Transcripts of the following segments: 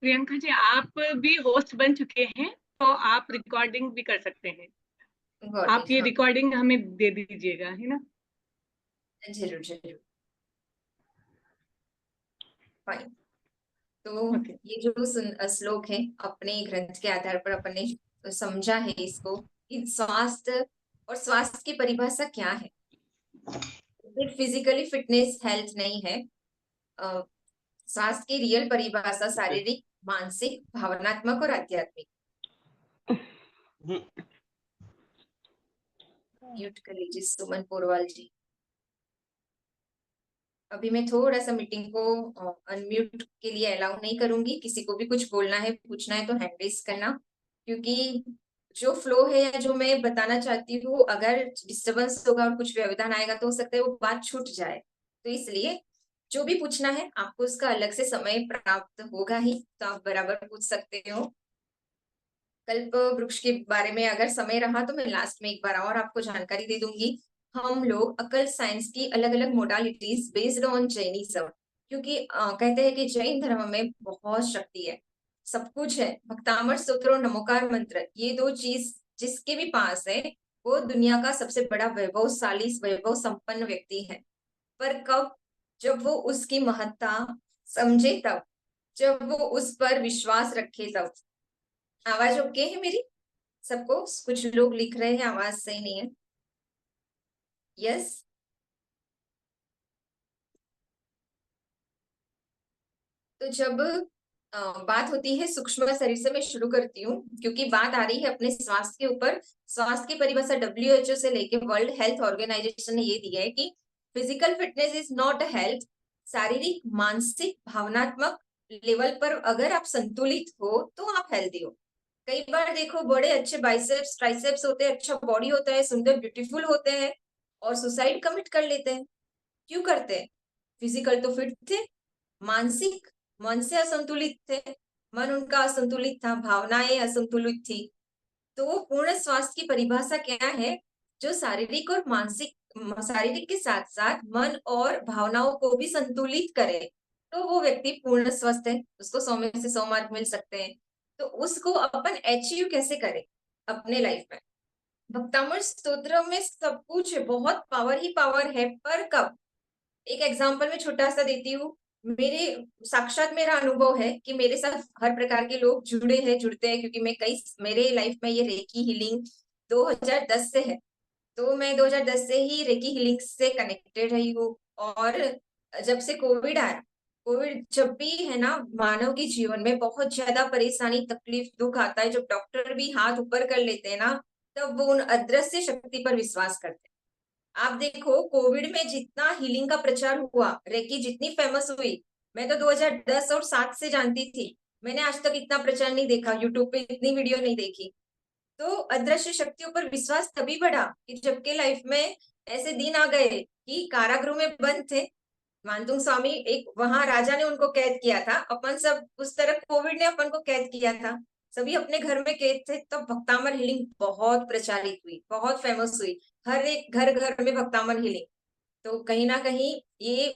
प्रियंका जी, आप भी होस्ट बन चुके हैं, तो आप रिकॉर्डिंग भी कर सकते हैं। गॉट आप इट। ये हाँ, रिकॉर्डिंग हमें दे दीजिएगा, है ना? जरूर जरूर। फाइन। तो ओके। ये जो श्लोक है, अपने ग्रंथ के आधार पर अपन ने समझा है इसको कि स्वास्थ्य और स्वास्थ्य की परिभाषा क्या है। सिर्फ फिजिकली फिटनेस हेल्थ नहीं है। अ, स्वास्थ्य की रियल परिभाषा शारीरिक, मानसिक, भावनात्मक और आध्यात्मिक। म्यूट कर लीजिए सुमन पोरवाल जी। अभी मैं थोड़ा सा मीटिंग को अनम्यूट के लिए अलाउ नहीं करूंगी। किसी को भी कुछ बोलना है, पूछना है तो हैंड रेज करना, क्योंकि जो फ्लो है या जो मैं बताना चाहती हूँ, अगर डिस्टरबेंस होगा और कुछ व्यवधान आएगा तो हो सकता है वो बात छूट जाए। तो इसलिए जो भी पूछना है आपको उसका अलग से समय प्राप्त होगा ही, तो आप बराबर पूछ सकते हो। कल्प वृक्ष के बारे में अगर समय रहा तो मैं लास्ट में एक बार और आपको जानकारी दे दूंगी। हम लोग अकल साइंस की अलग अलग मोडालिटीज बेस्ड ऑन जैनिज्म, क्योंकि कहते हैं कि जैन धर्म में बहुत शक्ति है, सब कुछ है। भक्तामर स्तोत्र और नमोकार मंत्र, ये दो चीज जिसके भी पास है वो दुनिया का सबसे बड़ा वैभवशाली वैभव संपन्न व्यक्ति है। पर कब? जब वो उसकी महत्ता समझे तब, जब वो उस पर विश्वास रखे तब। आवाज ओके है मेरी सबको? कुछ लोग लिख रहे हैं आवाज सही नहीं है। यस। तो जब बात होती है सूक्ष्म शरीर से, मैं शुरू करती हूँ क्योंकि बात आ रही है अपने स्वास्थ्य के ऊपर। स्वास्थ्य की परिभाषा डब्ल्यूएचओ से लेके वर्ल्ड हेल्थ ऑर्गेनाइजेशन ने ये दिया है कि physical fitness is not health. शारीरिक, मानसिक, भावनात्मक लेवल पर अगर आप संतुलित हो तो आप हेल्दी हो। कई बार देखो, बड़े अच्छे बाइसेप्स ट्राइसेप्स होते हैं, अच्छा बॉडी होता है, सुंदर ब्यूटीफुल होते हैं, और सुसाइड कमिट कर लेते हैं। क्यों करते हैं? फिजिकल तो फिट थे, मानसिक मन से असंतुलित थे, मन उनका असंतुलित था, भावनाएं असंतुलित थी। तो पूर्ण स्वास्थ्य की परिभाषा क्या है? जो शारीरिक और मानसिक, शारीरिक के साथ साथ मन और भावनाओं को भी संतुलित करे, तो वो व्यक्ति पूर्ण स्वस्थ है, उसको 100 में से 100 मार्क मिल सकते हैं। तो उसको अपन अचीव कैसे करें अपने लाइफ में? भक्तामृत स्तोत्र में सब कुछ है, बहुत पावर ही पावर है, पर कब? एक एग्जांपल में छोटा सा देती हूँ। मेरे साक्षात मेरा अनुभव है कि मेरे साथ हर प्रकार के लोग जुड़ते हैं, क्योंकि मैं कई मेरे लाइफ में ये रेकी हीलिंग 2010 से है। तो मैं 2010 से ही रेकी हीलिंग से कनेक्टेड रही हूँ। और जब से कोविड आया, कोविड जब भी है ना, मानव के जीवन में बहुत ज्यादा परेशानी, तकलीफ, दुख आता है, जब डॉक्टर भी हाथ ऊपर कर लेते हैं ना, तब वो उन अदृश्य शक्ति पर विश्वास करते हैं। आप देखो, कोविड में जितना हीलिंग का प्रचार हुआ, रेकी जितनी फेमस हुई, मैं तो 2010 और 7 से जानती थी। मैंने आज तक इतना प्रचार नहीं देखा, यूट्यूब पे इतनी वीडियो नहीं देखी। तो अदृश्य शक्तियों पर विश्वास तभी बढ़ा कि जबकि लाइफ में ऐसे दिन आ गए कि कारागृह में बंद थे। मानतुंग स्वामी, एक वहां राजा ने उनको कैद किया था, अपन सब उस तरह कोविड ने अपन को कैद किया था, सभी अपने घर में कैद थे। तो भक्तामर हीलिंग बहुत प्रचारित हुई, बहुत फेमस हुई, हर एक घर घर में भक्तामर हीलिंग। तो कहीं ना कहीं ये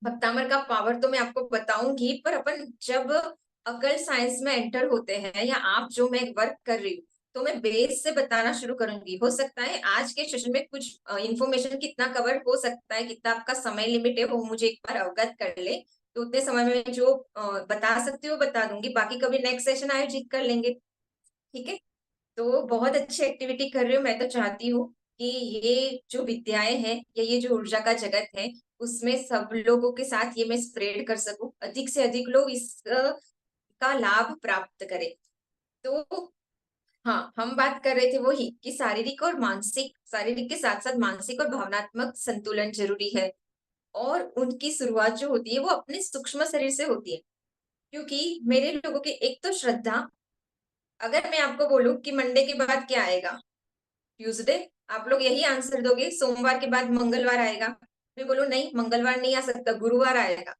भक्तामर का पावर तो मैं आपको बताऊंगी, पर अपन जब अकल साइंस में एंटर होते हैं, या आप जो मैं वर्क कर रही हूँ, तो मैं बेस से बताना शुरू करूंगी। हो सकता है आज के सेशन में कुछ इंफॉर्मेशन कितना कवर हो सकता है, कितना आपका समय लिमिट है, वो मुझे एक बार अवगत कर ले, तो उतने समय में जो बता सकती हूँ बता दूंगी, बाकी कभी नेक्स्ट सेशन आयोजित कर लेंगे। ठीक है? तो बहुत अच्छी एक्टिविटी कर रही हूँ। मैं तो चाहती हूँ कि ये जो विद्याएं हैं या ये जो ऊर्जा का जगत है, उसमें सब लोगों के साथ ये मैं स्प्रेड कर सकूं, अधिक से अधिक लोग इस का लाभ प्राप्त करें। तो हाँ, हम बात कर रहे थे वही कि शारीरिक और मानसिक, शारीरिक के साथ साथ मानसिक और भावनात्मक संतुलन जरूरी है। और उनकी शुरुआत जो होती है वो अपने सूक्ष्म शरीर से होती है। क्योंकि मेरे लोगों की एक तो श्रद्धा, अगर मैं आपको बोलूं कि मंडे के बाद क्या आएगा, ट्यूसडे, आप लोग यही आंसर दोगे। सोमवार के बाद मंगलवार आएगा, मैं बोलूं नहीं मंगलवार नहीं आ सकता, गुरुवार आएगा,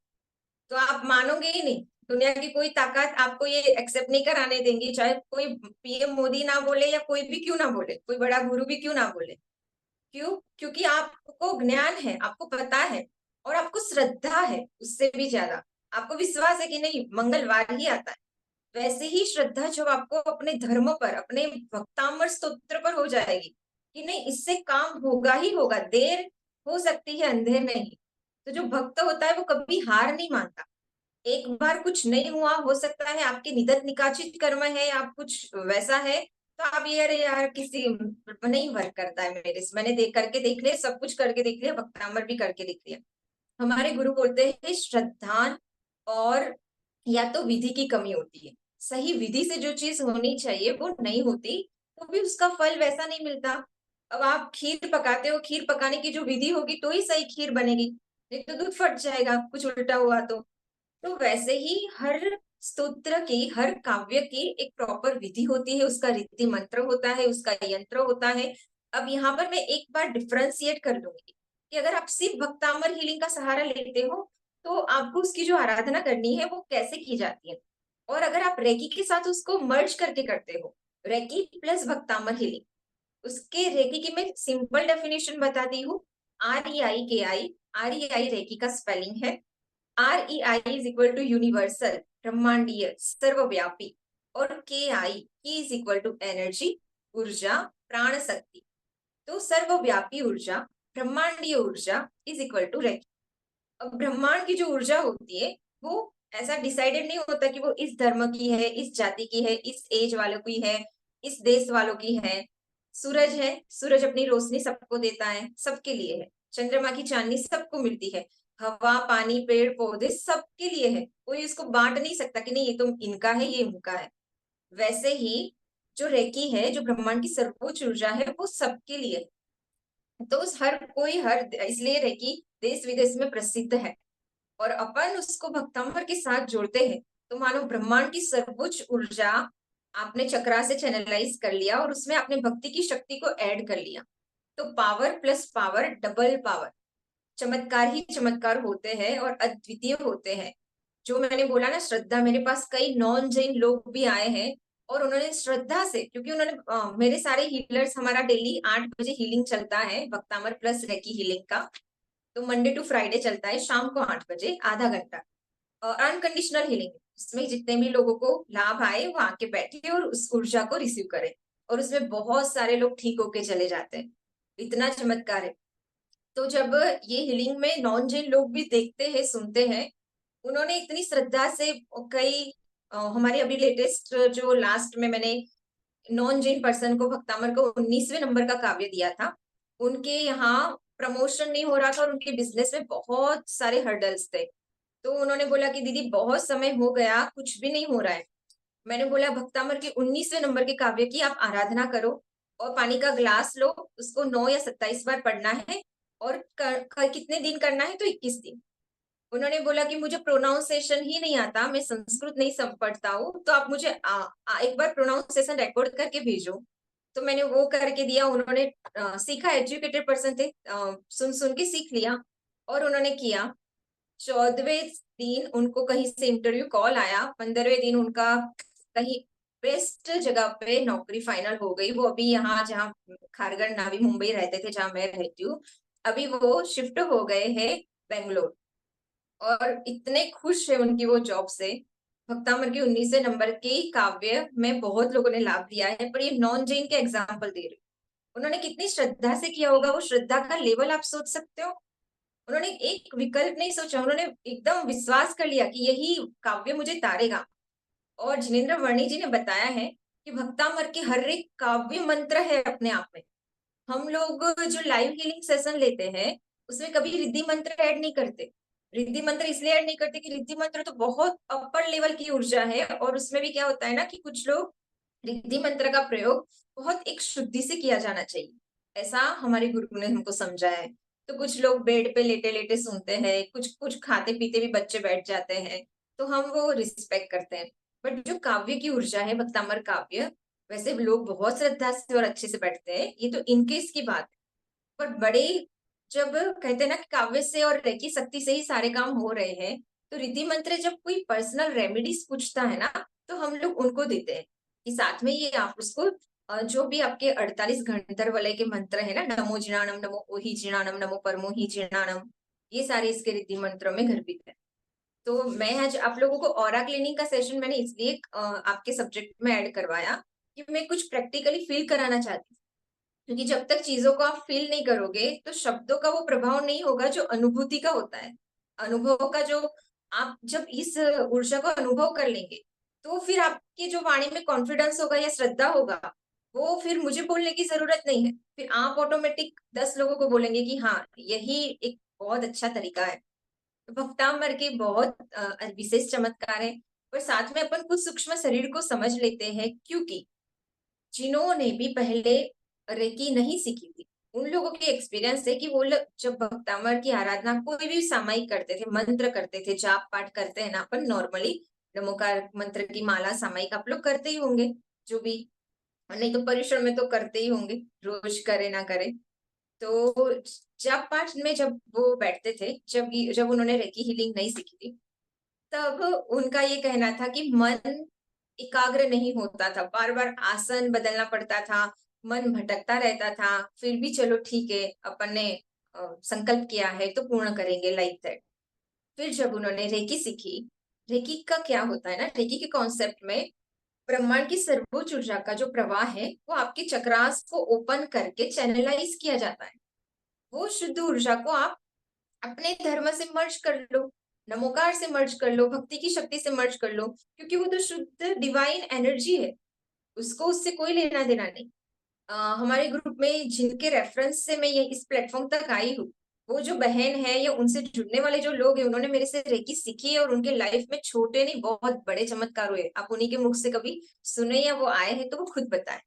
तो आप मानोगे ही नहीं। दुनिया की कोई ताकत आपको ये एक्सेप्ट नहीं कराने देंगी, चाहे कोई पीएम मोदी ना बोले या कोई भी क्यों ना बोले, कोई बड़ा गुरु भी क्यों ना बोले। क्यों? क्योंकि आपको ज्ञान है, आपको पता है, और आपको श्रद्धा है उससे भी ज्यादा। आपको विश्वास है कि नहीं मंगलवार ही आता है, वैसे ही श्रद्धा जब आपको अपने धर्म पर, अपने भक्तामर स्तोत्र पर हो जाएगी कि नहीं इससे काम होगा ही होगा, देर हो सकती है अंधेर नहीं। तो जो भक्त होता है वो कभी हार नहीं मानता। एक बार कुछ नहीं हुआ, हो सकता है आपके निदत निकाचित कर्म है, आप कुछ वैसा है, तो आप ये अरे यार किसी नहीं वर्क करता है मेरे से, मैंने देख करके देख लिया, सब कुछ करके देख लिया, भक्तामर भी करके देख लिया। हमारे गुरु बोलते हैं श्रद्धा और या तो विधि की कमी होती है। सही विधि से जो चीज होनी चाहिए वो नहीं होती, तो भी उसका फल वैसा नहीं मिलता। अब आप खीर पकाते हो, खीर पकाने की जो विधि होगी तो ही सही खीर बनेगी, नहीं तो दूध फट जाएगा कुछ उल्टा हुआ तो वैसे ही हर स्तोत्र की, हर काव्य की एक प्रॉपर विधि होती है, उसका रीति मंत्र होता है, उसका यंत्र होता है। अब यहाँ पर मैं एक बार डिफ्रेंशिएट कर लूंगी कि अगर आप सिर्फ भक्तामर हीलिंग का सहारा लेते हो तो आपको उसकी जो आराधना करनी है वो कैसे की जाती है, और अगर आप रेकी के साथ उसको मर्ज करके करते हो, रेकी प्लस भक्तामर हीलिंग, उसके रेकी की मैं सिंपल डेफिनेशन बताती हूँ। REIKI, REI रेकी का स्पेलिंग है। REI is equal to universal, ब्रह्मांडीय, सर्वव्यापी, और KI, की इज इक्वल टू एनर्जी, ऊर्जा, प्राण शक्ति। तो सर्वव्यापी ऊर्जा, ब्रह्मांडीय ऊर्जा इज इक्वल टू रेकी। अब ब्रह्मांड की जो ऊर्जा होती है वो ऐसा डिसाइडेड नहीं होता कि वो इस धर्म की है, इस जाति की है, इस एज वालों की है, इस देश वालों की है। सूरज है, सूरज अपनी रोशनी सबको देता है, सबके लिए है। चंद्रमा की चांदनी सबको मिलती है। हवा, पानी, पेड़ पौधे सबके लिए है, कोई इसको बांट नहीं सकता कि नहीं ये तो इनका है ये उनका है। वैसे ही जो रेकी है, जो ब्रह्मांड की सर्वोच्च ऊर्जा है, वो सबके लिए है। तो उस हर कोई हर इसलिए रेकी देश विदेश में प्रसिद्ध है। और अपन उसको भक्तंबर के साथ जोड़ते हैं तो मानो ब्रह्मांड की सर्वोच्च ऊर्जा आपने चक्रा से चैनलाइज कर लिया और उसमें आपने भक्ति की शक्ति को ऐड कर लिया। तो power plus power, double power. चमत्कार ही चमत्कार होते हैं और अद्वितीय होते हैं। जो मैंने बोला ना श्रद्धा, मेरे पास कई नॉन जैन लोग भी आए हैं और उन्होंने श्रद्धा से, क्योंकि उन्होंने मेरे सारे हीलर्स, हमारा डेली 8 बजे हीलिंग चलता है भक्तामर प्लस रेकी हीलिंग का। तो मंडे टू फ्राइडे चलता है शाम को 8 बजे, आधा घंटा। अनकंडीशनल हीलिंग, उसमें जितने भी लोगों को लाभ आए वो आके बैठे और उस ऊर्जा को रिसीव करें। और उसमें बहुत सारे लोग ठीक होके चले जाते हैं, इतना चमत्कार है। तो जब ये हीलिंग में नॉन जैन लोग भी देखते हैं, सुनते हैं, उन्होंने इतनी श्रद्धा से कई हमारे अभी लेटेस्ट जो लास्ट में मैंने नॉन जैन पर्सन को, भक्तामर को 19वें नंबर का काव्य दिया था, उनके यहाँ प्रमोशन नहीं हो रहा था और उनके बिजनेस में बहुत सारे हर्डल्स थे। तो उन्होंने बोला कि दीदी बहुत समय हो गया, कुछ भी नहीं हो रहा है। मैंने बोला भक्तामर के 19वें नंबर के काव्य की आप आराधना करो और पानी का ग्लास लो, उसको 9 या 27 बार पढ़ना है, और कितने दिन करना है, तो 21 दिन। उन्होंने बोला कि मुझे प्रोनाउंसिएशन ही नहीं आता, मैं संस्कृत नहीं पढ़ता हूँ, तो आप मुझे एक बार प्रोनाउंसिएशन रिकॉर्ड करके भेजो। तो मैंने वो करके दिया, उन्होंने सीखा, एजुकेटेड पर्सन थे, सुन सुन के सीख लिया और उन्होंने किया। 14वें दिन उनको कहीं से इंटरव्यू कॉल आया, 15वें दिन उनका कहीं बेस्ट जगह पे नौकरी फाइनल हो गई। वो अभी यहाँ जहाँ खारगढ़ नवी मुंबई रहते थे, जहाँ मैं रहती हूँ, अभी वो शिफ्ट हो गए हैं बेंगलोर, और इतने खुश है उनकी वो जॉब से। भक्तामर की 19वें नंबर की काव्य में बहुत लोगों ने लाभ लिया है, पर ये नॉन जैन के एग्जाम्पल दे रही हूँ। उन्होंने कितनी श्रद्धा से किया होगा, वो श्रद्धा का लेवल आप सोच सकते हो। उन्होंने एक विकल्प नहीं सोचा, उन्होंने एकदम विश्वास कर लिया कि यही काव्य मुझे तारेगा। और जिनेन्द्र वर्णी जी ने बताया है कि भक्तामर के हर एक काव्य मंत्र है अपने आप में। हम लोग जो लाइव हीलिंग सेशन लेते हैं उसमें कभी रिद्धि मंत्र ऐड नहीं करते। रिद्धि मंत्र इसलिए ऐड नहीं करते कि रिद्धि मंत्र तो बहुत अपर लेवल की ऊर्जा है, और उसमें भी क्या होता है ना कि कुछ लोग रिद्धि मंत्र का प्रयोग बहुत एक शुद्धि से किया जाना चाहिए, ऐसा हमारे गुरु ने हमको समझाया है। तो कुछ लोग बेड पे लेटे लेटे सुनते हैं, कुछ कुछ खाते पीते भी बच्चे बैठ जाते हैं, तो हम वो रिस्पेक्ट करते हैं। बट जो काव्य की ऊर्जा है, भक्तामर काव्य, वैसे लोग बहुत श्रद्धा से और अच्छे से बैठते हैं, ये तो इनके इसकी बात है। पर बड़े जब कहते हैं ना कि काव्य से और रेकी शक्ति से ही सारे काम हो रहे हैं, तो रिद्धि मंत्र जब कोई पर्सनल रेमेडीज पूछता है ना, तो हम लोग उनको देते हैं कि साथ में ये आप उसको जो भी आपके 48 घंटर वाले के मंत्र है ना, नमो जिनाणम, नमो ओहि जिनाणम, नमो परमो ही जिनाणम, ये सारे इसके रिद्धि मंत्रों में गर्भित है। तो मैं आज आप लोगों को ऑरा क्लीनिंग का सेशन मैंने इसलिए आपके सब्जेक्ट में ऐड करवाया कि मैं कुछ प्रैक्टिकली फील कराना चाहती हूँ। क्योंकि जब तक चीजों को आप फील नहीं करोगे तो शब्दों का वो प्रभाव नहीं होगा जो अनुभूति का होता है। अनुभव का जो आप जब इस ऊर्जा को अनुभव कर लेंगे तो फिर आपकी जो वाणी में कॉन्फिडेंस होगा या श्रद्धा होगा, वो फिर मुझे बोलने की जरूरत नहीं है। फिर आप ऑटोमेटिक 10 लोगों को बोलेंगे कि हाँ, यही एक बहुत अच्छा तरीका है। तो भक्तामर के बहुत विशेष चमत्कार है। पर साथ में अपन कुछ सूक्ष्म शरीर को समझ लेते हैं, क्योंकि जिन्होंने भी पहले रेकी नहीं सीखी थी, उन लोगों के एक्सपीरियंस है कि वो लोग जब भक्तामर की आराधना कोई भी सामायिक करते थे, मंत्र करते थे, जाप पाठ करते हैं ना अपन नॉर्मली, नमोकार मंत्र की माला सामायिक आप लोग करते ही होंगे, जो भी, नहीं तो परिश्रम में तो करते ही होंगे, रोज करे ना करे। तो जाप पाठ में जब वो बैठते थे, जब उन्होंने रेकी हीलिंग नहीं सीखी थी, तब उनका ये कहना था कि मन एकाग्र नहीं होता था, बार-बार आसन बदलना पड़ता था, मन भटकता रहता था, फिर भी चलो ठीक है, अपन ने संकल्प किया है तो पूर्ण करेंगे लाइक दैट। फिर जब उन्होंने रेकी सीखी, रेकी का क्या होता है ना, रेकी के कॉन्सेप्ट में ब्रह्मांड की सर्वोच्च ऊर्जा का जो प्रवाह है, वो आपके चक्रास को ओपन करके चैनलाइज किया जाता है। वो शुद्ध ऊर्जा को आप अपने धर्म से मर्ज कर लो, नमोकार से मर्ज कर लो, भक्ति की शक्ति से मर्ज कर लो, क्योंकि वो तो शुद्ध डिवाइन एनर्जी है, उसको उससे कोई लेना देना नहीं। हमारे ग्रुप में जिनके रेफरेंस से मैं ये इस प्लेटफॉर्म तक आई हूँ, वो जो बहन है या उनसे जुड़ने वाले जो लोग हैं, उन्होंने मेरे से रेकी सीखी है और उनके लाइफ में छोटे नहीं बहुत बड़े चमत्कार हुए। आप उन्हीं के मुख से कभी सुने या वो आए हैं तो वो खुद बताएं।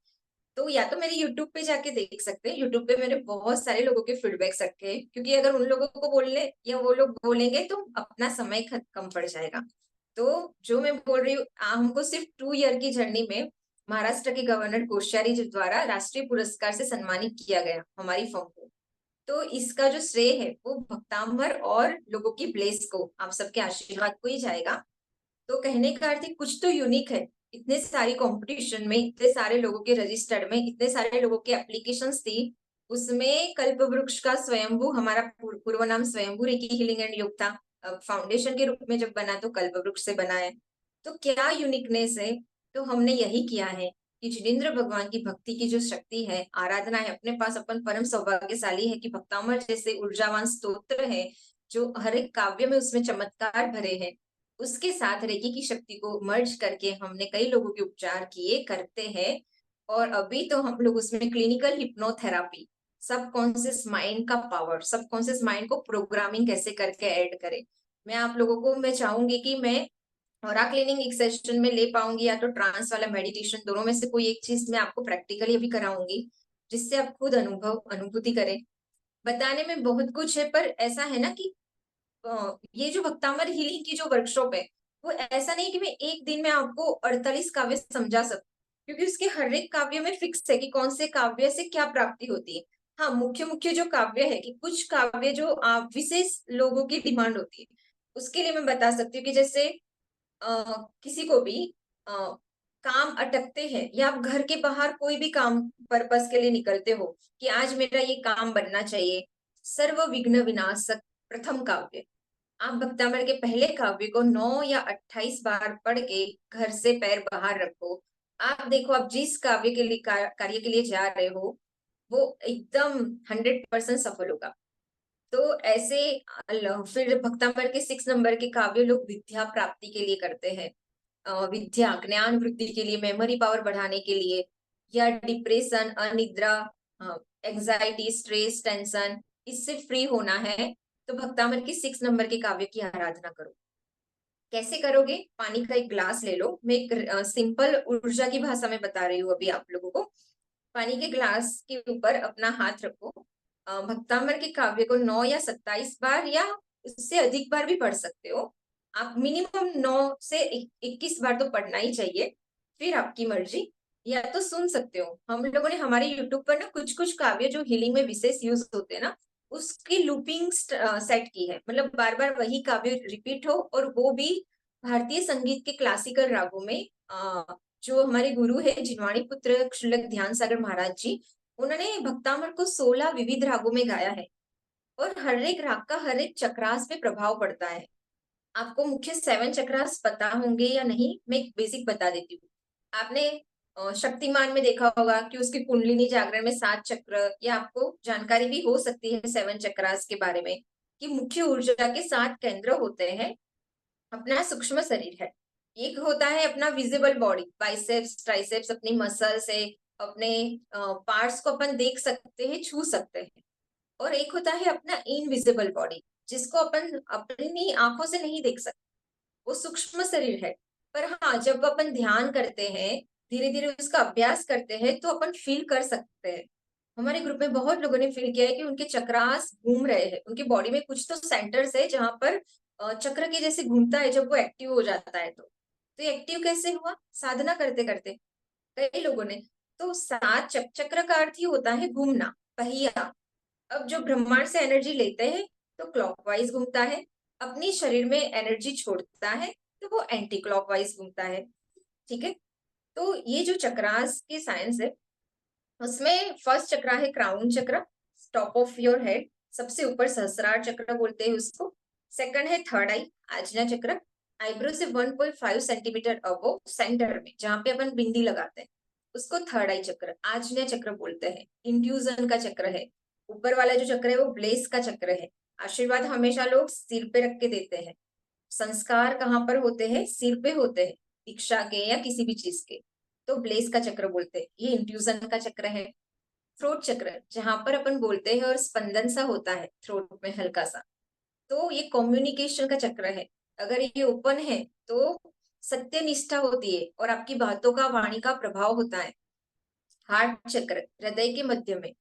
तो या तो मेरे यूट्यूब पे जाके देख सकते हैं, यूट्यूब पे मैंने बहुत सारे लोगों के फीडबैक्स रखे हैं, क्योंकि अगर उन लोगों को बोलने या वो लोग बोलेंगे तो अपना समय कम पड़ जाएगा। तो जो मैं बोल रही हूँ, हमको सिर्फ 2 ईयर की जर्नी में महाराष्ट्र के गवर्नर कोश्यारी जी द्वारा राष्ट्रीय पुरस्कार से सम्मानित किया गया हमारी फॉर्म को। तो इसका जो श्रेय है वो भक्तांबर और लोगों की ब्लेस को, आप सबके आशीर्वाद को ही जाएगा। तो कहने का अर्थ है कुछ तो यूनिक है। इतने सारी कंपटीशन में, इतने सारे लोगों के रजिस्टर्ड में, इतने सारे लोगों के एप्लीकेशंस थी, उसमें कल्प वृक्ष का स्वयंभू, हमारा पूर्व नाम स्वयंभू रेकी हीलिंग एंड योग था, फाउंडेशन के रूप में जब बना तो कल्प वृक्ष से बना है। तो क्या यूनिकनेस है? तो हमने यही किया है कि जिनेन्द्र भगवान की भक्ति की जो शक्ति है, आराधना है अपने पास, अपन परम सौभाग्यशाली है कि भक्तामर जैसे ऊर्जावान स्तोत्र है जो हर एक काव्य में उसमें चमत्कार भरे हैं। उसके साथ रेकी की शक्ति को मर्ज करके हमने कई लोगों के उपचार किए, करते हैं। और अभी तो हम लोग उसमें क्लिनिकल हिप्नोथेरापी, सबकॉन्शियस माइंड का पावर, सबकॉन्शियस माइंड को प्रोग्रामिंग कैसे करके ऐड करें। मैं आप लोगों को मैं चाहूंगी कि मैं और क्लीनिंग एक सेशन में ले पाऊंगी या तो ट्रांस वाला मेडिटेशन, दोनों में से कोई एक चीज मैं आपको प्रैक्टिकली अभी कराऊंगी, जिससे आप खुद अनुभूति करें। बताने में बहुत कुछ है, पर ऐसा है ना कि ये जो भक्तामर हीलिंग की जो वर्कशॉप है, वो ऐसा नहीं कि मैं एक दिन में आपको 48 काव्य समझा सकूं, क्योंकि उसके हर एक काव्य में फिक्स है कि कौन से काव्य से क्या प्राप्ति होती है। हाँ, मुख्य मुख्य जो काव्य है कि कुछ काव्य जो विशेष लोगों की डिमांड होती है, उसके लिए मैं बता सकती हूँ कि जैसे किसी को भी काम अटकते हैं या आप घर के बाहर कोई भी काम पर्पस के लिए निकलते हो कि आज मेरा ये काम बनना चाहिए, सर्व विघ्न विनाशक प्रथम काव्य, आप भक्तामर के पहले काव्य को 9 या 28 बार पढ़ के घर से पैर बाहर रखो। आप देखो, आप जिस काव्य के लिए कार्य के लिए जा रहे हो, वो एकदम 100% सफल होगा। तो ऐसे फिर भक्तामर के 6 नंबर के काव्य लोग विद्या प्राप्ति के लिए करते हैं, विद्या ज्ञान वृद्धि के लिए, मेमोरी पावर बढ़ाने के लिए, या डिप्रेशन, अनिद्रा, एंजाइटी, स्ट्रेस, टेंशन, इससे फ्री होना है तो भक्तामर की 6 नंबर के काव्य की आराधना करो। कैसे करोगे? पानी का एक ग्लास ले लो, मैं एक सिंपल ऊर्जा की भाषा में बता रही हूँ अभी आप लोगों को। पानी के ग्लास के ऊपर अपना हाथ रखो, भक्तामर के काव्य को 9 या 27 बार या उससे अधिक बार भी पढ़ सकते हो। आप मिनिमम 9 से 21 बार तो पढ़ना ही चाहिए, फिर आपकी मर्जी, या तो सुन सकते हो। हम लोगों ने हमारे यूट्यूब पर ना कुछ कुछ काव्य जो हीलिंग में विशेष यूज होते हैं ना, उसकी लूपिंग सेट की है, मतलब बार बार वही काव्य रिपीट हो, और वो भी भारतीय संगीत के क्लासिकल रागों में। जो हमारे गुरु है जिनवाणी पुत्र क्षुल्लक ध्यान सागर महाराज जी, उन्होंने भक्तामर को 16 विविध रागों में गाया है, और हर एक राग का हर एक चक्रास पे प्रभाव पड़ता है। आपको मुख्य 7 चक्रास पता होंगे या नहीं, मैं एक बेसिक बता देती हूँ। आपने शक्तिमान में देखा होगा कि उसकी कुंडलिनी जागरण में 7 चक्र, या आपको जानकारी भी हो सकती है 7 चक्रास के बारे में, कि मुख्य ऊर्जा के 7 केंद्र होते हैं। अपना सूक्ष्म शरीर है, एक होता है अपना विजिबल बॉडी, बाइसेप्स, ट्राइसेप्स, अपनी मसल्स है, अपने पार्ट्स को अपन देख सकते हैं, छू सकते हैं। और एक होता है अपना इनविजिबल बॉडी, जिसको अपन अपनी आंखों से नहीं देख सकते, वो सूक्ष्म शरीर है। पर हाँ, जब अपन ध्यान करते हैं, धीरे धीरे उसका अभ्यास करते हैं, तो अपन फील कर सकते हैं। हमारे ग्रुप में बहुत लोगों ने फील किया है कि उनके चक्रास घूम रहे हैं, उनकी बॉडी में कुछ तो सेंटर्स है जहां पर चक्र के जैसे घूमता है, जब वो एक्टिव हो जाता है तो ये एक्टिव कैसे हुआ? साधना करते करते कई लोगों ने। तो सात चक्र का अर्थ ही होता है घूमना, पहिया। अब जो ब्रह्मांड से एनर्जी लेते हैं तो क्लॉकवाइज घूमता है, अपनी शरीर में एनर्जी छोड़ता है तो वो एंटी क्लॉकवाइज घूमता है। ठीक है, तो ये जो चक्रास की साइंस है, उसमें फर्स्ट चक्र है क्राउन चक्र, टॉप ऑफ योर हेड, सबसे ऊपर सहस्रार चक्र बोलते हैं उसको। सेकंड है थर्ड आई, आज्ञा चक्र, आईब्रो से 1.5 सेंटीमीटर अबो सेंटर में, जहां पे अपन बिंदी लगाते हैं, उसको थर्ड आई चक्र, आज्ञा चक्र बोलते हैं। इंट्यूजन का चक्र है। ऊपर वाला जो चक्र है वो ब्लेस का चक्र है। आशीर्वाद हमेशा लोग सिर पे रख के देते हैं। संस्कार कहाँ पर होते हैं? सिर पे होते हैं, दीक्षा के या किसी भी चीज के। तो ब्लेस का चक्र बोलते हैं। ये इंट्यूजन का चक्र है। थ्रोट चक्र, जहां पर अपन बोलते हैं और स्पंदन सा होता है थ्रोट में हल्का सा, तो ये कम्युनिकेशन का चक्र है। अगर ये ओपन है तो सत्य निष्ठा होती है और आपकी बातों का, वाणी का प्रभाव होता है। हार्ट चक्र, हृदय के मध्य में,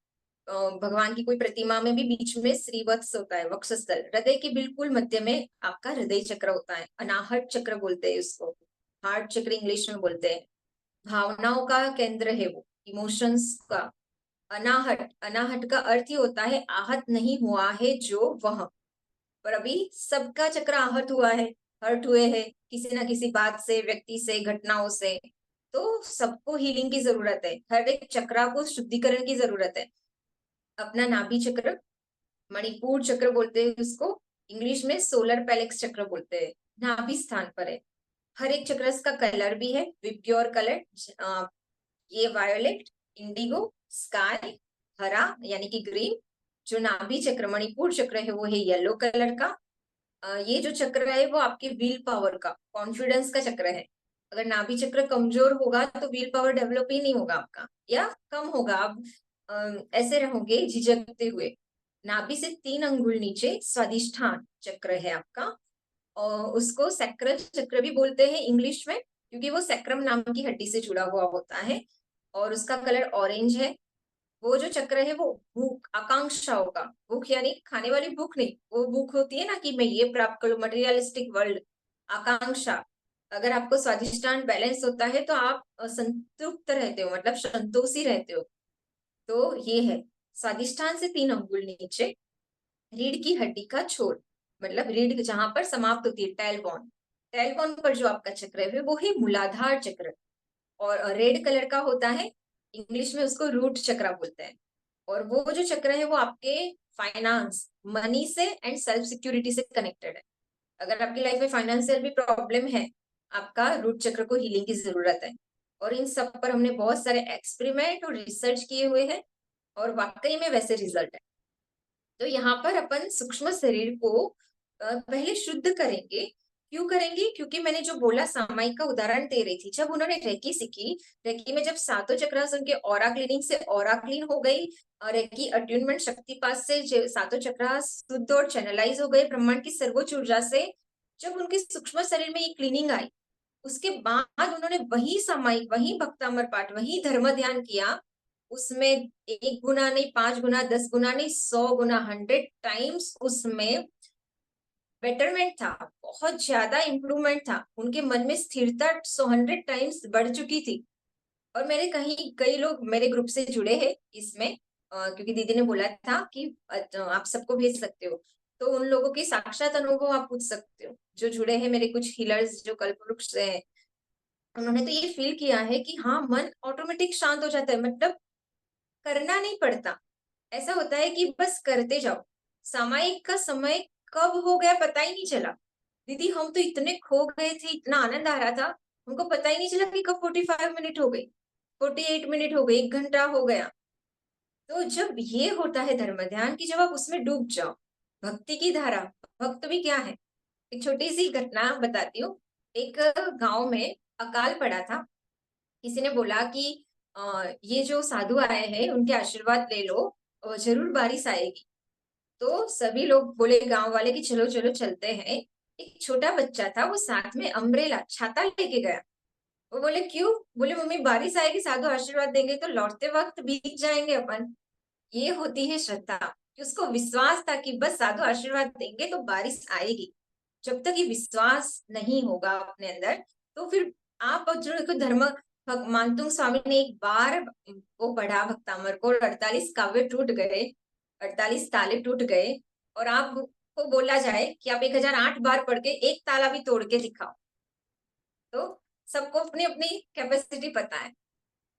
भगवान की कोई प्रतिमा में भी बीच में श्रीवत्स होता है, वक्षस्थल, हृदय के बिल्कुल मध्य में आपका हृदय चक्र होता है। अनाहत चक्र बोलते हैं उसको, हार्ट चक्र इंग्लिश में बोलते हैं। भावनाओं का केंद्र है वो, इमोशंस का। अनाहट, अनाहट का अर्थ ही होता है आहत नहीं हुआ है जो वह। पर अभी सबका चक्र आहत हुआ है, हर्ट हुए हैं किसी ना किसी बात से, व्यक्ति से, घटनाओं से। तो सबको हीलिंग की जरूरत है, हर एक चक्र को शुद्धिकरण की जरूरत है। अपना नाभि चक्र, मणिपुर चक्र बोलते हैं उसको, इंग्लिश में सोलर पैलेक्स चक्र बोलते हैं, नाभि स्थान पर है। हर एक चक्र का कलर भी है, विप्योर कलर। ये वायोलेट, इंडिगो, स्काई, हरा यानी कि ग्रीन। जो नाभि चक्र, मणिपुर चक्र है, वो है येलो कलर का। ये जो चक्र है वो आपके विल पावर का, कॉन्फिडेंस का चक्र है। अगर नाभि चक्र कमजोर होगा तो विल पावर डेवलप ही नहीं होगा आपका, या कम होगा। आप ऐसे रहोगे झिझकते हुए। नाभि से 3 अंगुल नीचे स्वादिष्ठान चक्र है आपका, और उसको सैक्रल चक्र भी बोलते हैं इंग्लिश में, क्योंकि वो सैक्रम नाम की हड्डी से जुड़ा हुआ होता है और उसका कलर ऑरेंज है। वो जो चक्र है वो भूख, आकांक्षाओं का, भूख यानी खाने वाली भूख नहीं, वो भूख होती है ना कि मैं ये प्राप्त करूं, मटेरियलिस्टिक वर्ल्ड, आकांक्षा। अगर आपको स्वादिष्टान बैलेंस होता है तो आप संतुष्ट रहते हो, मतलब संतोषी रहते हो। तो ये है स्वादिष्टान से 3 अंगुल नीचे, रीढ़ की हड्डी का छोर, मतलब रीढ़ जहां पर समाप्त होती है, टेलबोन, टेलबोन पर जो आपका चक्र है वो है मूलाधार चक्र। और रेड कलर का होता है, इंग्लिश में उसको रूट चक्र बोलते हैं। और वो जो चक्र है वो आपके फाइनेंस, मनी से एंड सेल्फ सिक्योरिटी से कनेक्टेड है। अगर आपकी लाइफ में फाइनेंशियल भी प्रॉब्लम है, आपका रूट चक्र को हीलिंग की जरूरत है। और इन सब पर हमने बहुत सारे एक्सपेरिमेंट और रिसर्च किए हुए हैं, और वाकई में वैसे रिजल्ट है। तो यहाँ पर अपन सूक्ष्म शरीर को पहले शुद्ध करेंगे। क्यों करेंगे? क्योंकि मैंने जो बोला, सामायिक का उदाहरण दे रही थी, जब उन्होंने रेकी सीखी, रेकी में जब सातों चक्रास उनके ऑरा क्लीनिंग से ऑरा क्लीन हो गई, और रेकी अट्यूनमेंट शक्तिपात से सातों चक्रास शुद्ध और चैनलाइज हो गए ब्रह्मांड की सर्वोच्च ऊर्जा से। जब उनके सूक्ष्म शरीर में ये क्लीनिंग आई, उसके बाद उन्होंने वही सामायिक, वही भक्तामर पाठ, वही धर्म ध्यान किया। उसमें 1 गुना नहीं, 5 गुना, 10 गुना नहीं, 100 गुना, 100 टाइम्स उसमें बेटरमेंट था, बहुत ज्यादा इंप्रूवमेंट था। उनके मन में स्थिरता 100 टाइम्स बढ़ चुकी थी। और मेरे कई लोग मेरे ग्रुप से जुड़े हैं इसमें, क्योंकि दीदी ने बोला था कि आप सबको भेज सकते हो, तो उन लोगों के साक्षात अनुभव आप पूछ सकते हो, जो जुड़े हैं मेरे कुछ हीलर्स जो कल्पवृक्ष से हैं। उन्होंने तो ये फील किया है कि हाँ, मन ऑटोमेटिक शांत हो जाता है, मतलब करना नहीं पड़ता। ऐसा होता है कि बस करते जाओ। सामायिक का समय कब हो गया पता ही नहीं चला। दीदी हम तो इतने खो गए थे, इतना आनंद आ रहा था, हमको पता ही नहीं चला कि कब 45 मिनट हो गई, 48 मिनट हो गई, 1 घंटा हो गया। तो जब ये होता है धर्म ध्यान की, जब आप उसमें डूब जाओ, भक्ति की धारा, भक्त भी क्या है। एक छोटी सी घटना बताती हूँ। एक गांव में अकाल पड़ा था। किसी ने बोला कि ये जो साधु आए हैं उनके आशीर्वाद ले लो, जरूर बारिश आएगी। तो सभी लोग बोले गांव वाले कि चलो चलो चलते हैं। एक छोटा बच्चा था, वो साथ में अम्ब्रेला छाता लेके गया। वो बोले क्यों? बोले मम्मी बारिश आएगी, साधु आशीर्वाद देंगे तो लौटते वक्त भीग जाएंगे अपन। ये होती है श्रद्धा, कि उसको विश्वास था कि बस साधु आशीर्वाद देंगे तो बारिश आएगी। जब तक ये विश्वास नहीं होगा अपने अंदर, तो फिर आप जो धर्म मानतुंग स्वामी ने एक बार वो पढ़ा भक्तामर को, 48 काव्य टूट गए, 48 ताले टूट गए, और आपको बोला जाए कि आप 1008 बार पढ़ के एक ताला भी तोड़ के दिखाओ। तो सबको अपनी अपनी कैपेसिटी पता है।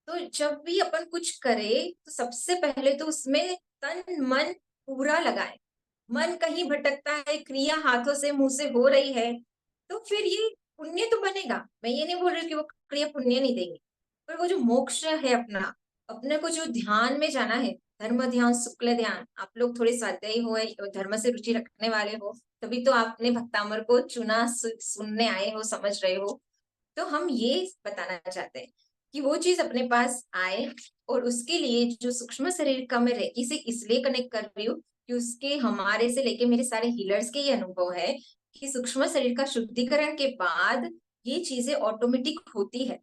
तो जब भी अपन कुछ करें तो सबसे पहले तो उसमें तन मन पूरा लगाए। मन कहीं भटकता है, क्रिया हाथों से मुंह से हो रही है, तो फिर ये पुण्य तो बनेगा। मैं ये नहीं बोल रही कि वो क्रिया पुण्य नहीं देंगी, पर वो जो मोक्ष है अपना, अपने को जो ध्यान में जाना है, धर्म ध्यान शुक्ल ध्यान, आप लोग थोड़े स्वाध्यायी हो, धर्म से रुचि रखने वाले हो, तभी तो आपने भक्तामर को चुना, सुनने आए हो, समझ रहे हो। तो हम ये बताना चाहते हैं कि वो चीज अपने पास आए, और उसके लिए जो सूक्ष्म शरीर का मैं रेकी से इसलिए कनेक्ट कर रही हूँ कि उसके हमारे से लेके मेरे सारे हीलर्स के ये अनुभव है कि सूक्ष्म शरीर का शुद्धिकरण के बाद ये चीजें ऑटोमेटिक होती है।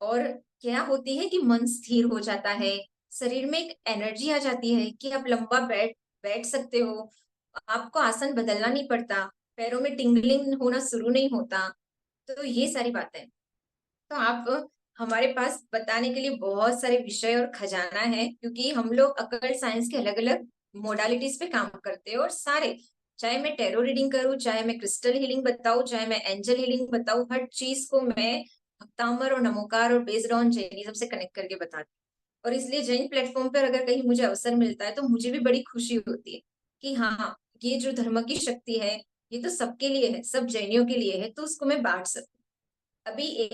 और क्या होती है कि मन स्थिर हो जाता है, शरीर में एक एनर्जी आ जाती है कि आप लंबा बैठ बैठ सकते हो, आपको आसन बदलना नहीं पड़ता, पैरों में टिंगलिंग होना शुरू नहीं होता। तो ये सारी बातें, तो आप हमारे पास बताने के लिए बहुत सारे विषय और खजाना है, क्योंकि हम लोग अकल्ट साइंस के अलग अलग मोडालिटीज पे काम करते हैं, और सारे, चाहे मैं टेरो रीडिंग करूं, चाहे मैं क्रिस्टल हीलिंग बताऊं, चाहे मैं एंजल हीलिंग बताऊं, हर चीज को मैं भक्तांबर और नमोकार और बेस्ड ऑन जैनिज्म से कनेक्ट करके बताती हूँ। और इसलिए जैन प्लेटफॉर्म पर अगर कहीं मुझे अवसर मिलता है तो मुझे भी बड़ी खुशी होती है कि हाँ, ये जो धर्म की शक्ति है, ये तो सबके लिए है, सब जैनियों के लिए है, तो उसको मैं बांट सकूं। अभी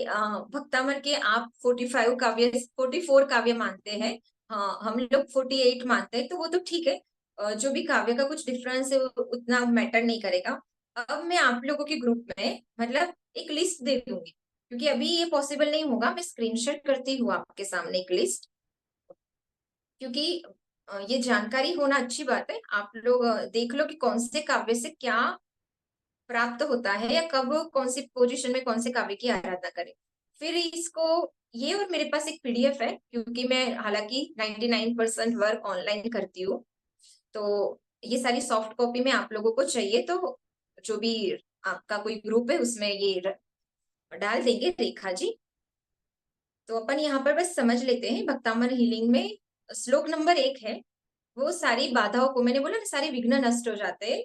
भक्तामर के आप 45 काव्य, 44 काव्य मानते हैं, हाँ हम लोग 48 मानते हैं, तो वो तो ठीक है। जो भी काव्य का कुछ डिफरेंस है वो उतना मैटर नहीं करेगा। अब मैं आप लोगों के ग्रुप में मतलब एक लिस्ट दे दूंगी, क्योंकि अभी ये पॉसिबल नहीं होगा। मैं स्क्रीनशॉट करती हूँ आपके सामने एक लिस्ट, क्योंकि ये जानकारी होना अच्छी बात है। आप लोग देख लो कि कौन से काव्य से क्या प्राप्त होता है, या कब कौन सी पोजीशन में कौन से काव्य की आराधना करें। फिर इसको, ये और मेरे पास एक पीडीएफ है, क्योंकि मैं हालांकि 99% वर्क ऑनलाइन करती हूँ, तो ये सारी सॉफ्ट कॉपी में आप लोगों को चाहिए तो जो भी आपका कोई ग्रुप है उसमें ये डाल देंगे, रेखा जी। तो अपन यहाँ पर बस समझ लेते हैं। भक्तामन हीलिंग में श्लोक नंबर 1 है, वो सारी बाधाओं को, मैंने बोला ना सारे विघ्न नष्ट हो जाते हैं,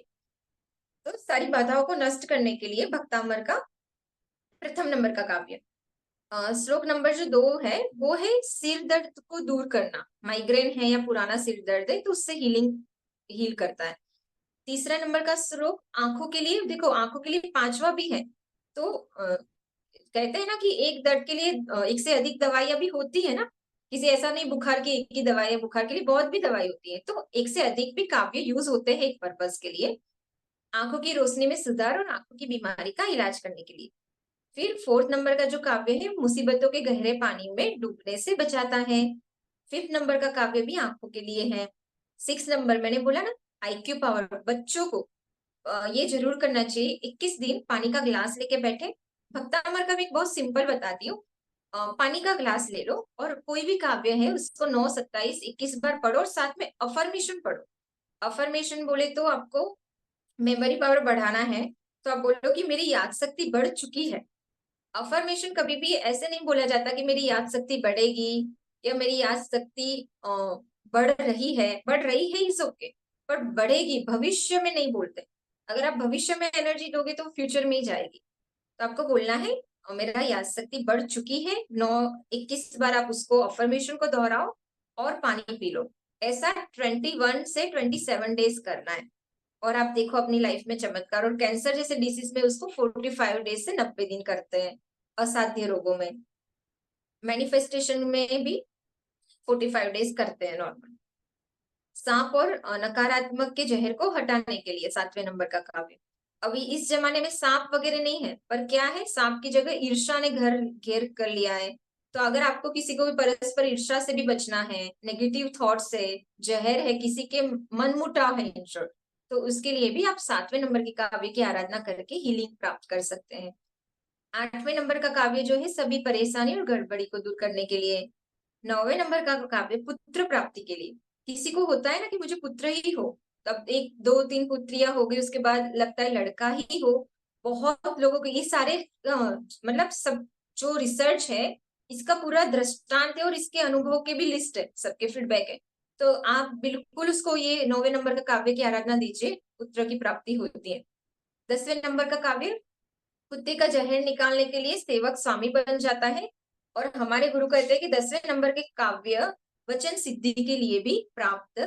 तो सारी बाधाओं को नष्ट करने के लिए भक्तामर का प्रथम नंबर का काव्य। श्लोक नंबर जो 2 है वो है सिर दर्द को दूर करना, माइग्रेन है या पुराना सिर दर्द है तो उससे हील करता है। तीसरा नंबर का श्लोक आंखों के लिए, देखो आंखों के लिए 5वां भी है। तो कहते हैं ना कि एक दर्द के लिए एक से अधिक दवाइयां भी होती है ना, किसी ऐसा नहीं बुखार की एक ही दवाई है, बुखार के लिए बहुत भी दवाई होती है, तो एक से अधिक भी काव्य यूज होते हैं एक पर्पज के लिए, आंखों की रोशनी में सुधार और आंखों की बीमारी का इलाज करने के लिए। फिर 4th नंबर का जो काव्य है मुसीबतों के गहरे पानी में डूबने से बचाता है। 5th नंबर का काव्य भी आंखों के लिए है। 6 नंबर मैंने बोला ना, आईक्यू पावर, बच्चों को ये जरूर करना चाहिए, 21 दिन पानी का गिलास लेके बैठे। भक्तामर का भी एक बहुत सिंपल बताती हूँ। पानी का ग्लास ले लो और कोई भी काव्य है उसको 9, 27, 21 बार पढ़ो, और साथ में अफर्मेशन पढ़ो। अफर्मेशन बोले तो आपको मेमोरी पावर बढ़ाना है, तो आप बोलो कि मेरी याद शक्ति बढ़ चुकी है। अफर्मेशन कभी भी ऐसे नहीं बोला जाता कि मेरी याद शक्ति बढ़ेगी या मेरी याद शक्ति बढ़ रही है इस ओके, पर बढ़ेगी भविष्य में नहीं बोलते। अगर आप भविष्य में एनर्जी दोगे तो फ्यूचर में ही जाएगी। तो आपको बोलना है मेरा याद शक्ति बढ़ चुकी है, 9, 21 बार आप उसको अफर्मेशन को दोहराओ और पानी पी लो। ऐसा 21 से 27 डेज करना है। और आप देखो अपनी लाइफ में चमत्कार। और कैंसर जैसे डिसीज में उसको 45 डेज से 90 दिन करते हैं। असाध्य रोगों में, मैनिफेस्टेशन में भी 45 डेज करते हैं नॉर्मल। सांप और नकारात्मक के जहर को हटाने के लिए 7वें नंबर का काव्य। अभी इस जमाने में सांप वगैरह नहीं है, पर क्या है, सांप की जगह ईर्ष्या ने घर घेर कर लिया है। तो अगर आपको किसी को भी परस्पर ईर्ष्या से भी बचना है, नेगेटिव थॉट से, जहर है, किसी के मनमुटाव है इन शॉर्ट, तो उसके लिए भी आप 7वें नंबर की काव्य की आराधना करके हीलिंग प्राप्त कर सकते हैं। 8वें नंबर का काव्य जो है सभी परेशानी और गड़बड़ी को दूर करने के लिए। 9वें नंबर का काव्य पुत्र प्राप्ति के लिए। किसी को होता है ना कि मुझे पुत्र ही हो, तब 1 2 3 पुत्रियां हो गई, उसके बाद लगता है लड़का ही हो। बहुत लोगों को ये सारे मतलब सब जो रिसर्च है, इसका पूरा दृष्टांत है और इसके अनुभव के भी लिस्ट है, सबके फीडबैक है। तो आप बिल्कुल उसको ये 9वें नंबर का काव्य की आराधना दीजिए, पुत्र की प्राप्ति होती है। 10वें नंबर का काव्य, कुत्ते का जहर निकालने के लिए सेवक स्वामी बन जाता है। और हमारे गुरु कहते हैं कि 10वें नंबर के काव्य वचन सिद्धि के लिए भी प्राप्त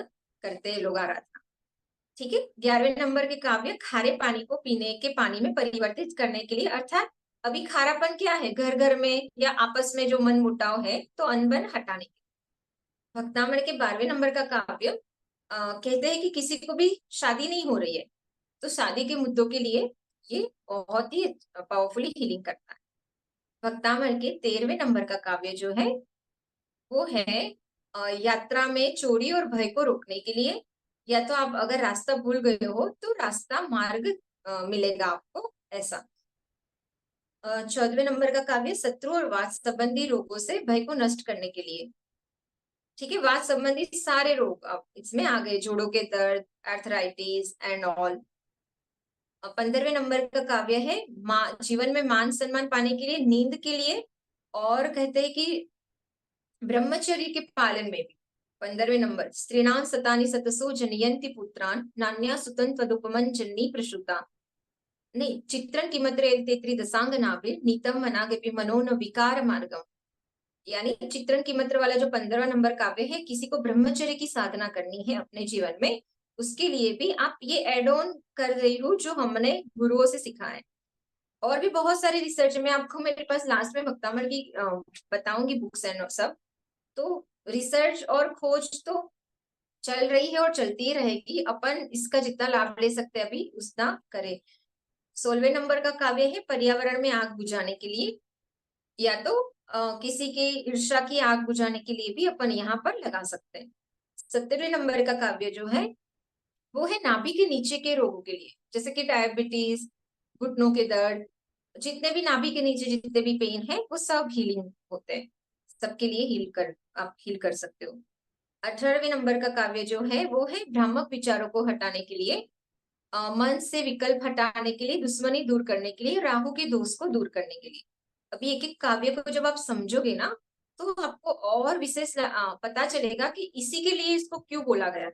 करते हैं लोग आराधना। ठीक है। 11वें नंबर के काव्य खारे पानी को पीने के पानी में परिवर्तित करने के लिए, अर्थात अभी खारापन क्या है घर घर में या आपस में जो मन मुटाव है, तो अनबन हटाने के लिए। भक्तामण के 12वें नंबर का काव्य कहते हैं कि किसी को भी शादी नहीं हो रही है, तो शादी के मुद्दों के लिए ये बहुत ही पावरफुली हीलिंग करता है। भक्तामल के 13वें नंबर का काव्य जो है वो है यात्रा में चोरी और भय को रोकने के लिए। या तो आप अगर रास्ता भूल गए हो तो रास्ता मार्ग मिलेगा आपको, ऐसा। 14वें नंबर का काव्य शत्रु और वात संबंधी रोगों से भय को नष्ट करने के लिए। ठीक है, वात संबंधी सारे रोग अब इसमें आ गए, जोड़ों के दर्द, आर्थराइटिस एंड ऑल। 15वें नंबर का काव्य है जीवन में मान सम्मान पाने के लिए, नींद के लिए, और कहते हैं कि ब्रह्मचर्य के पालन में भी। 15वें नंबर, स्त्रीणां सतानि सतसो जनयन्ति पुत्रान् नान्या सुतं त्वदुपमं जननी प्रसूता। नहीं, चित्रं किमत्र तेत्री दशांग नाभिर नीतम मनागपि मनो न विकार मार्गम। यानी चित्रण किमत्र वाला जो 15वां नंबर काव्य है, किसी को ब्रह्मचर्य की साधना करनी है अपने जीवन में, उसके लिए भी आप ये एड ऑन कर रही हूँ जो हमने गुरुओं से सीखा है। और भी बहुत सारी रिसर्च में आपको मेरे पास लास्ट में भक्तामल की बताऊंगी बुक्स एंड सब। तो रिसर्च और खोज तो चल रही है और चलती ही रहेगी, अपन इसका जितना लाभ ले सकते हैं अभी उतना करें। 16वें नंबर का काव्य है पर्यावरण में आग बुझाने के लिए, या तो किसी की ईर्ष्या की आग बुझाने के लिए भी अपन यहाँ पर लगा सकते हैं। 17वें नंबर का काव्य जो है वो है नाभि के नीचे के रोगों के लिए, जैसे कि डायबिटीज, घुटनों के दर्द, जितने भी नाभि के नीचे जितने भी पेन है वो सब हीलिंग होते हैं, सबके लिए आप हील कर सकते हो। 18वें नंबर का काव्य जो है वो है भ्रामक विचारों को हटाने के लिए, मन से विकल्प हटाने के लिए, दुश्मनी दूर करने के लिए, राहु के दोष को दूर करने के लिए। अभी एक एक काव्य को जब आप समझोगे ना, तो आपको और विशेष पता चलेगा कि इसी के लिए इसको क्यों बोला गया।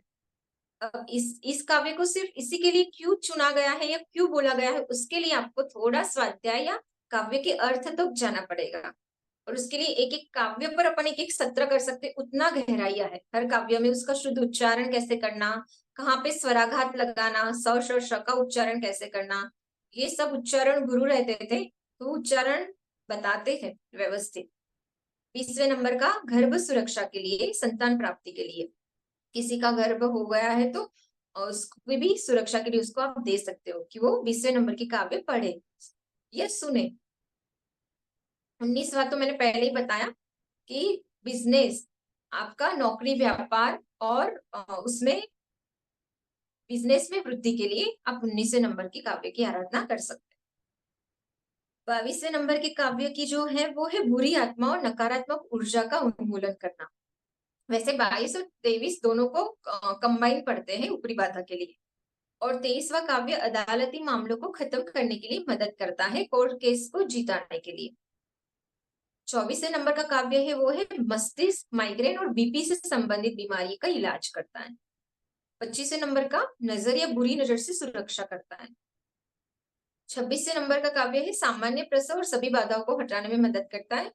अब इस काव्य को सिर्फ इसी के लिए क्यों चुना गया है या क्यों बोला गया है, उसके लिए आपको थोड़ा स्वाध्याय या काव्य के अर्थ तक जाना पड़ेगा। और उसके लिए एक एक काव्य पर अपन एक एक सत्र कर सकते, उतना गहराइया है हर काव्य में। उसका शुद्ध उच्चारण कैसे करना, कहाँ पे स्वराघात लगाना, स श श का उच्चारण कैसे करना, ये सब उच्चारण गुरु रहते थे तो उच्चारण बताते थे व्यवस्थित। 20वें नंबर का गर्भ सुरक्षा के लिए, संतान प्राप्ति के लिए, किसी का गर्भ हो गया है तो उसको भी सुरक्षा के लिए उसको आप दे सकते हो कि वो 20वें नंबर की काव्य पढ़े या सुने। 19वां तो मैंने पहले ही बताया कि बिजनेस, आपका नौकरी व्यापार और उसमें बिजनेस में वृद्धि के लिए आप 19वें नंबर की काव्य की आराधना कर सकते हैं। 22वें नंबर के काव्य की जो है वो है बुरी आत्मा और नकारात्मक ऊर्जा का उन्मूलन करना। वैसे 22 और 23 दोनों को कंबाइन पढ़ते हैं ऊपरी बाधा के लिए। और 23वां काव्य अदालती मामलों को खत्म करने के लिए मदद करता है, कोर्ट केस को जीताने के लिए। 24वें नंबर का काव्य है वो है मस्तिष्क, माइग्रेन और बीपी से संबंधित बीमारी का इलाज करता है। 25वें नंबर का नजर या बुरी नजर से सुरक्षा करता है। 26वें नंबर का काव्य है सामान्य प्रसव और सभी बाधाओं को हटाने में मदद करता है।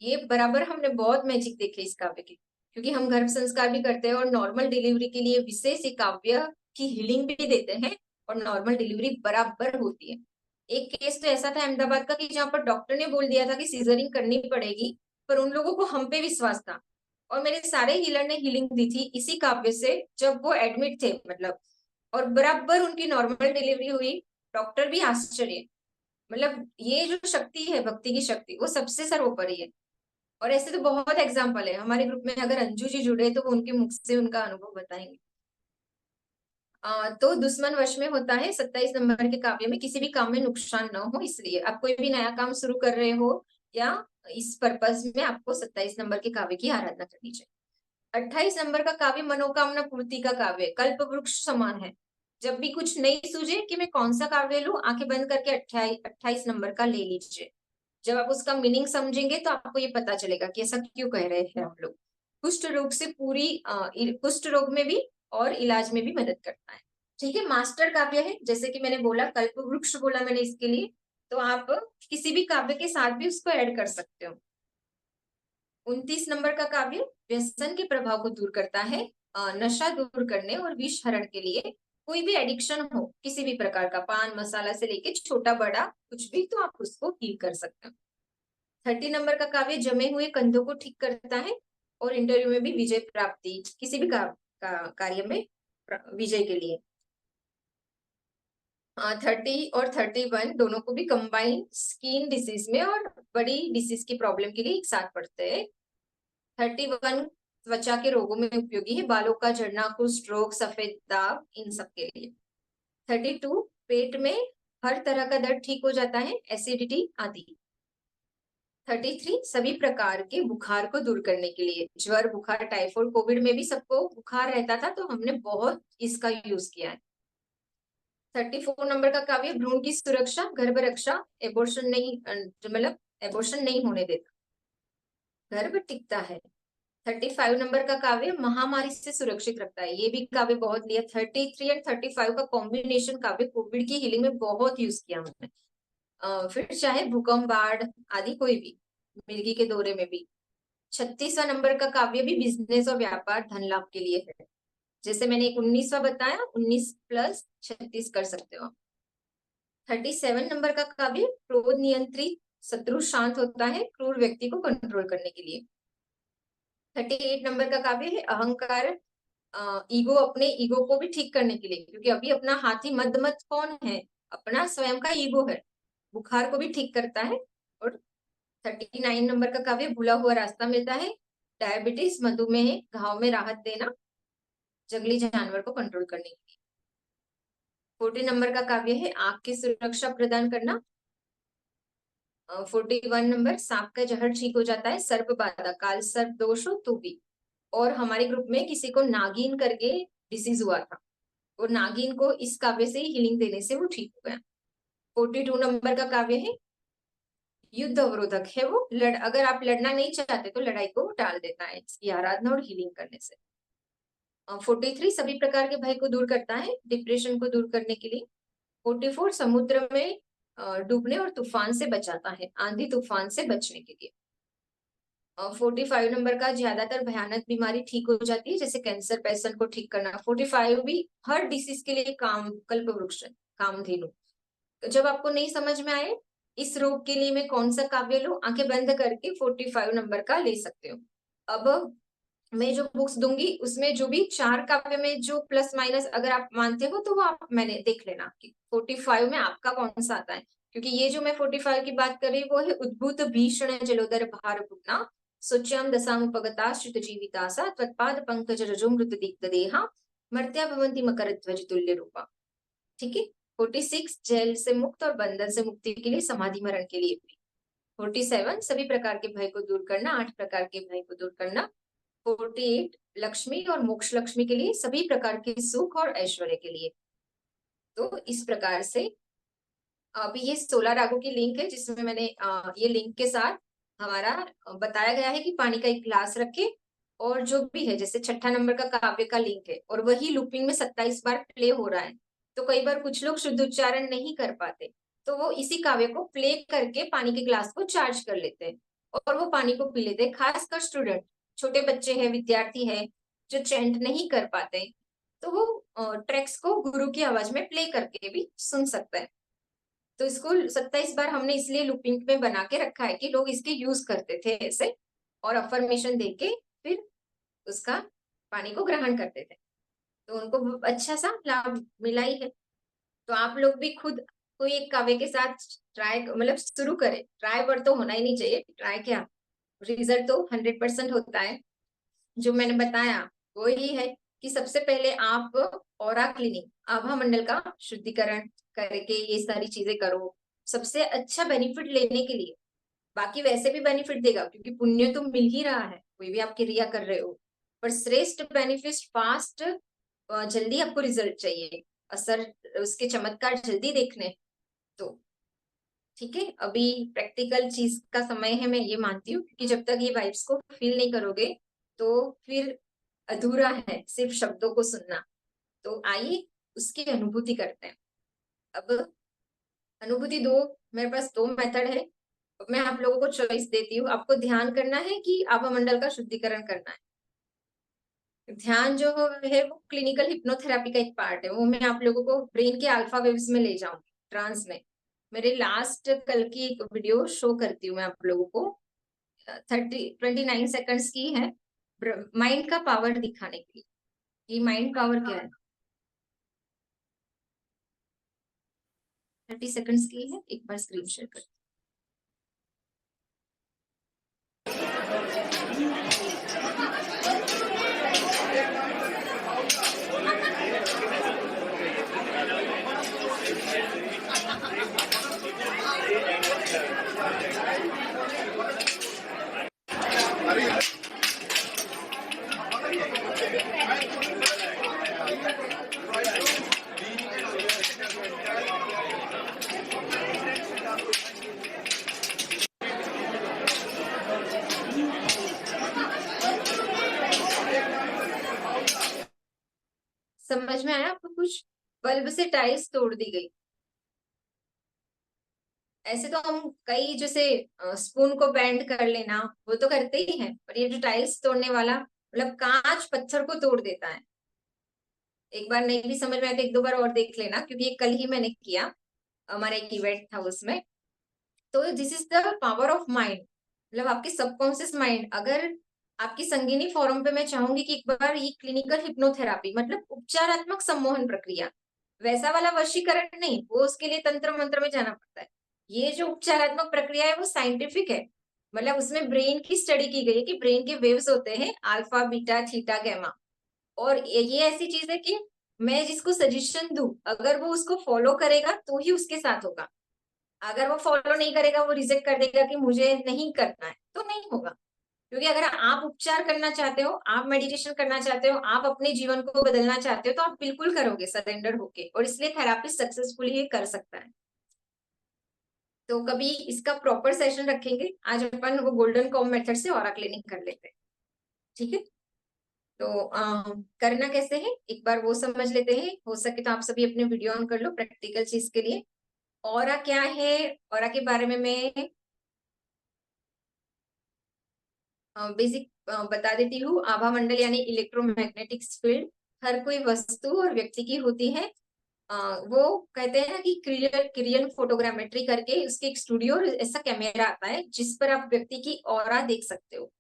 ये बराबर हमने बहुत मैजिक देखे इस काव्य के, क्योंकि हम गर्भ संस्कार भी करते हैं और नॉर्मल डिलीवरी के लिए विशेष ये काव्य की हीलिंग भी देते हैं। और नॉर्मल डिलीवरी बराबर होती है। एक केस तो ऐसा था अहमदाबाद का कि जहाँ पर डॉक्टर ने बोल दिया था कि सीजरिंग करनी पड़ेगी, पर उन लोगों को हम पे विश्वास था और मेरे सारे हीलर ने हीलिंग दी थी इसी काव्य से जब वो एडमिट थे, मतलब, और बराबर उनकी नॉर्मल डिलीवरी हुई। डॉक्टर भी आश्चर्य, मतलब ये जो शक्ति है, भक्ति की शक्ति, वो सबसे सर्वोपरि है। और ऐसे तो बहुत एग्जाम्पल है हमारे ग्रुप में, अगर अंजू जी जुड़े तो वो उनके मुख से उनका अनुभव बताएंगे। तो दुश्मन वश में होता है 27 नंबर के काव्य में, किसी भी काम में नुकसान न हो, इसलिए आप कोई भी नया काम शुरू कर रहे हो या इस पर्पज में आपको 27 नंबर के काव्य की आराधना करनी चाहिए। 28 नंबर का काव्य मनोकामना पूर्ति का काव्य, कल्प वृक्ष समान है। जब भी कुछ नहीं सूझे कि मैं कौन सा काव्य लूं, आंखें बंद करके 28 नंबर का ले लीजिए। जब आप उसका मीनिंग समझेंगे तो आपको ये पता चलेगा कि ऐसा क्यों कह रहे हैं हम लोग। कुष्ठ रोग से पूरी कुष्ठ रोग में भी और इलाज में भी मदद करता है। ठीक है, मास्टर काव्य है, जैसे कि मैंने बोला कल्प वृक्ष बोला मैंने इसके लिए, तो आप किसी भी काव्य के साथ भी उसको ऐड कर सकते हो। 29 नंबर का काव्य व्यसन के प्रभाव को दूर करता है, नशा दूर करने और विष हरण के लिए। कोई भी एडिक्शन हो किसी भी प्रकार का, पान मसाला से लेके छोटा बड़ा कुछ भी, तो आप उसको हील कर सकते हो। 30 नंबर का काव्य जमे हुए कंधों को ठीक करता है और इंटरव्यू में भी विजय प्राप्ति, किसी भी कार्य में विजय के लिए। 30 और 31 दोनों को भी कंबाइन स्किन डिसीज में और बड़ी डिसीज की प्रॉब्लम के लिए एक साथ पढ़ते हैं। 31 त्वचा के रोगों में उपयोगी है, बालों का झड़ना, कुष्ठ रोग, सफेद दाग, इन सब के लिए। 32 पेट में हर तरह का दर्द ठीक हो जाता है, एसिडिटी आदि। 33 सभी प्रकार के बुखार को दूर करने के लिए, ज्वर बुखार टाइफाइड कोविड में भी सबको बुखार रहता था तो हमने बहुत इसका यूज किया है। 34 नंबर का काव्य भ्रूण की सुरक्षा, गर्भ रक्षा, एबॉर्शन नहीं, मतलब एबॉर्शन नहीं होने देता, गर्भ टिकता है। 35 नंबर का काव्य महामारी से सुरक्षित रखता है, ये भी काव्य बहुत लिया। 33 एंड 35 का कॉम्बिनेशन काव्य कोविड की हीलिंग में बहुत यूज किया हमने। फिर चाहे भूकंप बाढ़ आदि कोई भी, मिर्गी के दौरे में भी। 36वां नंबर का काव्य भी बिजनेस और व्यापार धन लाभ के लिए है, जैसे मैंने 19वां बताया, 19 प्लस 36 कर सकते हो। 37 नंबर का काव्य क्रोध नियंत्रित, शत्रु शांत होता है क्रूर व्यक्ति को कंट्रोल करने के लिए। 38 नंबर का काव्य है अहंकार, ईगो, अपने ईगो को भी ठीक करने के लिए, क्योंकि अभी अपना हाथी मद कौन है, अपना स्वयं का ईगो है, बुखार को भी ठीक करता है। और 39 नंबर का काव्य भूला हुआ रास्ता मिलता है, डायबिटीज, मधुमेह, घाव में राहत देना, जंगली जानवर को कंट्रोल करने के लिए। 40 नंबर का काव्य है आंख की सुरक्षा प्रदान करना। 41 नंबर सांप का जहर ठीक हो जाता है, सर्प बाधा, काल सर्प दोष हो तो भी। और हमारे ग्रुप में किसी को नागिन करके डिसीज हुआ था, और नागिन को इस काव्य से ही हीलिंग देने से वो ठीक हो गया। 42 नंबर का काव्य है युद्ध अवरोधक है, वो अगर आप लड़ना नहीं चाहते तो लड़ाई को टाल देता है इसकी आराधना और हीलिंग करने से। 43 सभी प्रकार के भय को दूर करता है, डिप्रेशन को दूर करने के लिए। 44 समुद्र में डूबने और तूफान से बचाता है, आंधी तूफान से बचने के लिए। 45 नंबर का ज्यादातर भयानक बीमारी ठीक हो जाती है, जैसे कैंसर पेशेंट को ठीक करना। 45 भी हर डिसीज के लिए काम, कल्प वृक्ष, कामधेनु। तो जब आपको नहीं समझ में आए इस रोग के लिए मैं कौन सा काव्य लूं, आंखें बंद करके 45 नंबर का ले सकते हो। अब मैं जो बुक्स दूंगी उसमें जो भी 4 काव्य में जो प्लस माइनस अगर आप मानते हो तो वो आप मैंने देख लेना कि 45 में आपका कौन सा आता है, क्योंकि ये जो मैं 45 की बात कर रही वो है उद्भूत भीषण जलोदर भार पुटना सोच्याम दशामुपगता श्रुत जीवितासा त्वत्पाद पंकज रजोमृत दीप्त देहा मर्त्या भवन्ति मकर ध्वज तुल्य रूपा। ठीक है। 46 जेल से मुक्त और बंधन से मुक्ति के लिए, समाधि मरण के लिए भी। 47 सभी प्रकार के भय को दूर करना, 8 प्रकार के भय को दूर करना। 48 लक्ष्मी और मोक्ष लक्ष्मी के लिए, सभी प्रकार के सुख और ऐश्वर्य के लिए। तो इस प्रकार से अभी ये 16 रागों की लिंक है, जिसमें मैंने ये लिंक के साथ हमारा बताया गया है कि पानी का एक गिलास रखे, और जो भी है जैसे 6ठा नंबर का काव्य का लिंक है और वही लूपिंग में 27 बार प्ले हो रहा है, तो कई बार कुछ लोग शुद्ध उच्चारण नहीं कर पाते, तो वो इसी काव्य को प्ले करके पानी के गिलास को चार्ज कर लेते हैं और वो पानी को पी लेते हैं। खासकर स्टूडेंट, छोटे बच्चे हैं, विद्यार्थी है जो चैंट नहीं कर पाते, तो वो ट्रैक्स को गुरु की आवाज में प्ले करके भी सुन सकता है। तो इसको 27 बार हमने इसलिए लूपिंग में बना के रखा है कि लोग इसके यूज करते थे ऐसे, और अफर्मेशन देके फिर उसका पानी को ग्रहण करते थे, तो उनको अच्छा सा लाभ मिला ही है। तो आप लोग भी खुद कोई एक काव्य के साथ ट्राई, मतलब शुरू करें। ट्राई पर तो होना ही नहीं चाहिए, ट्राई क्या, रिजल्ट तो 100% होता है। जो मैंने बताया वो ही है कि सबसे पहले आप ऑरा क्लीनिंग, आभा मंडल का शुद्धिकरण करके ये सारी चीजें करो, सबसे अच्छा बेनिफिट लेने के लिए। बाकी वैसे भी बेनिफिट देगा क्योंकि पुण्य तो मिल ही रहा है, कोई भी आप क्रिया कर रहे हो, पर श्रेष्ठ बेनिफिट फास्ट, जल्दी आपको रिजल्ट चाहिए, असर उसके चमत्कार जल्दी देखने, तो ठीक है। अभी प्रैक्टिकल चीज का समय है, मैं ये मानती हूँ, क्योंकि जब तक ये वाइब्स को फील नहीं करोगे तो फिर अधूरा है सिर्फ शब्दों को सुनना। तो आइए उसकी अनुभूति करते हैं। अब अनुभूति दो, मेरे पास दो मेथड है, मैं आप लोगों को चॉइस देती हूँ, आपको ध्यान करना है कि आभा मंडल का शुद्धिकरण करना है। ध्यान जो है वो क्लिनिकल हिप्नोथेरेपी का एक पार्ट है, वो मैं आप लोगों को ब्रेन के अल्फा वेव्स में ले जाऊंगी, ट्रांस में। मेरे लास्ट कल की एक वीडियो शो करती हूँ मैं आप लोगों को, 29 सेकंड्स की है, माइंड का पावर दिखाने के लिए। ये माइंड पावर क्या है, 30 सेकंड्स की है, एक बार स्क्रीन शेयर कर। समझ में आया आपको कुछ? बल्ब से टाइल्स तोड़ दी गई। ऐसे तो हम कई, जैसे स्पून को बेंड कर लेना, वो तो करते ही हैं, पर ये जो टाइल्स तोड़ने वाला, मतलब कांच पत्थर को तोड़ देता है। एक बार नहीं भी समझ में आया तो एक दो बार और देख लेना, क्योंकि ये कल ही मैंने किया, हमारा एक इवेंट था उसमें। तो this is the power of mind, मतलब आपके सबकॉन्शियस माइंड। अगर आपकी संगीनी फोरम पे मैं चाहूंगी कि एक बार ये क्लिनिकल हिप्नोथेरापी, मतलब उपचारात्मक सम्मोहन प्रक्रिया, वैसा वाला वशीकरण नहीं, वो उसके लिए तंत्र मंत्र में जाना पड़ता है। ये जो उपचारात्मक प्रक्रिया है वो साइंटिफिक है, मतलब उसमें ब्रेन की स्टडी की गई है कि ब्रेन के वेव्स होते हैं अल्फा बीटा थीटा गैमा, और ये ऐसी चीज है कि मैं जिसको सजेशन दूं, अगर वो उसको फॉलो करेगा तो ही उसके साथ होगा। अगर वो फॉलो नहीं करेगा, वो रिजेक्ट कर देगा कि मुझे नहीं करना है, तो नहीं होगा। क्योंकि अगर आप उपचार करना चाहते हो, आप मेडिटेशन करना चाहते हो, आप अपने जीवन को बदलना चाहते हो, तो आप बिल्कुल करोगे सरेंडर होके, और इसलिए थेरापिस्ट सक्सेसफुली ये कर सकता है। तो कभी इसका प्रॉपर सेशन रखेंगे, आज अपन वो गोल्डन कॉम मेथड से ऑरा क्लीनिंग कर लेते हैं, ठीक है। तो करना कैसे है एक बार वो समझ लेते हैं। हो सके तो आप सभी अपने वीडियो ऑन कर लो प्रैक्टिकल चीज के लिए। ऑरा क्या है, ऑरा के बारे में मैं बेसिक बता देती हूँ। आभा मंडल यानी इलेक्ट्रोमैग्नेटिक फील्ड हर कोई वस्तु और व्यक्ति की होती है। वो कहते हैं ना कि क्रियल फोटोग्रामेट्री करके उसके एक स्टूडियो ऐसा कैमरा आता है जिस पर आप व्यक्ति की ऑरा देख सकते हो।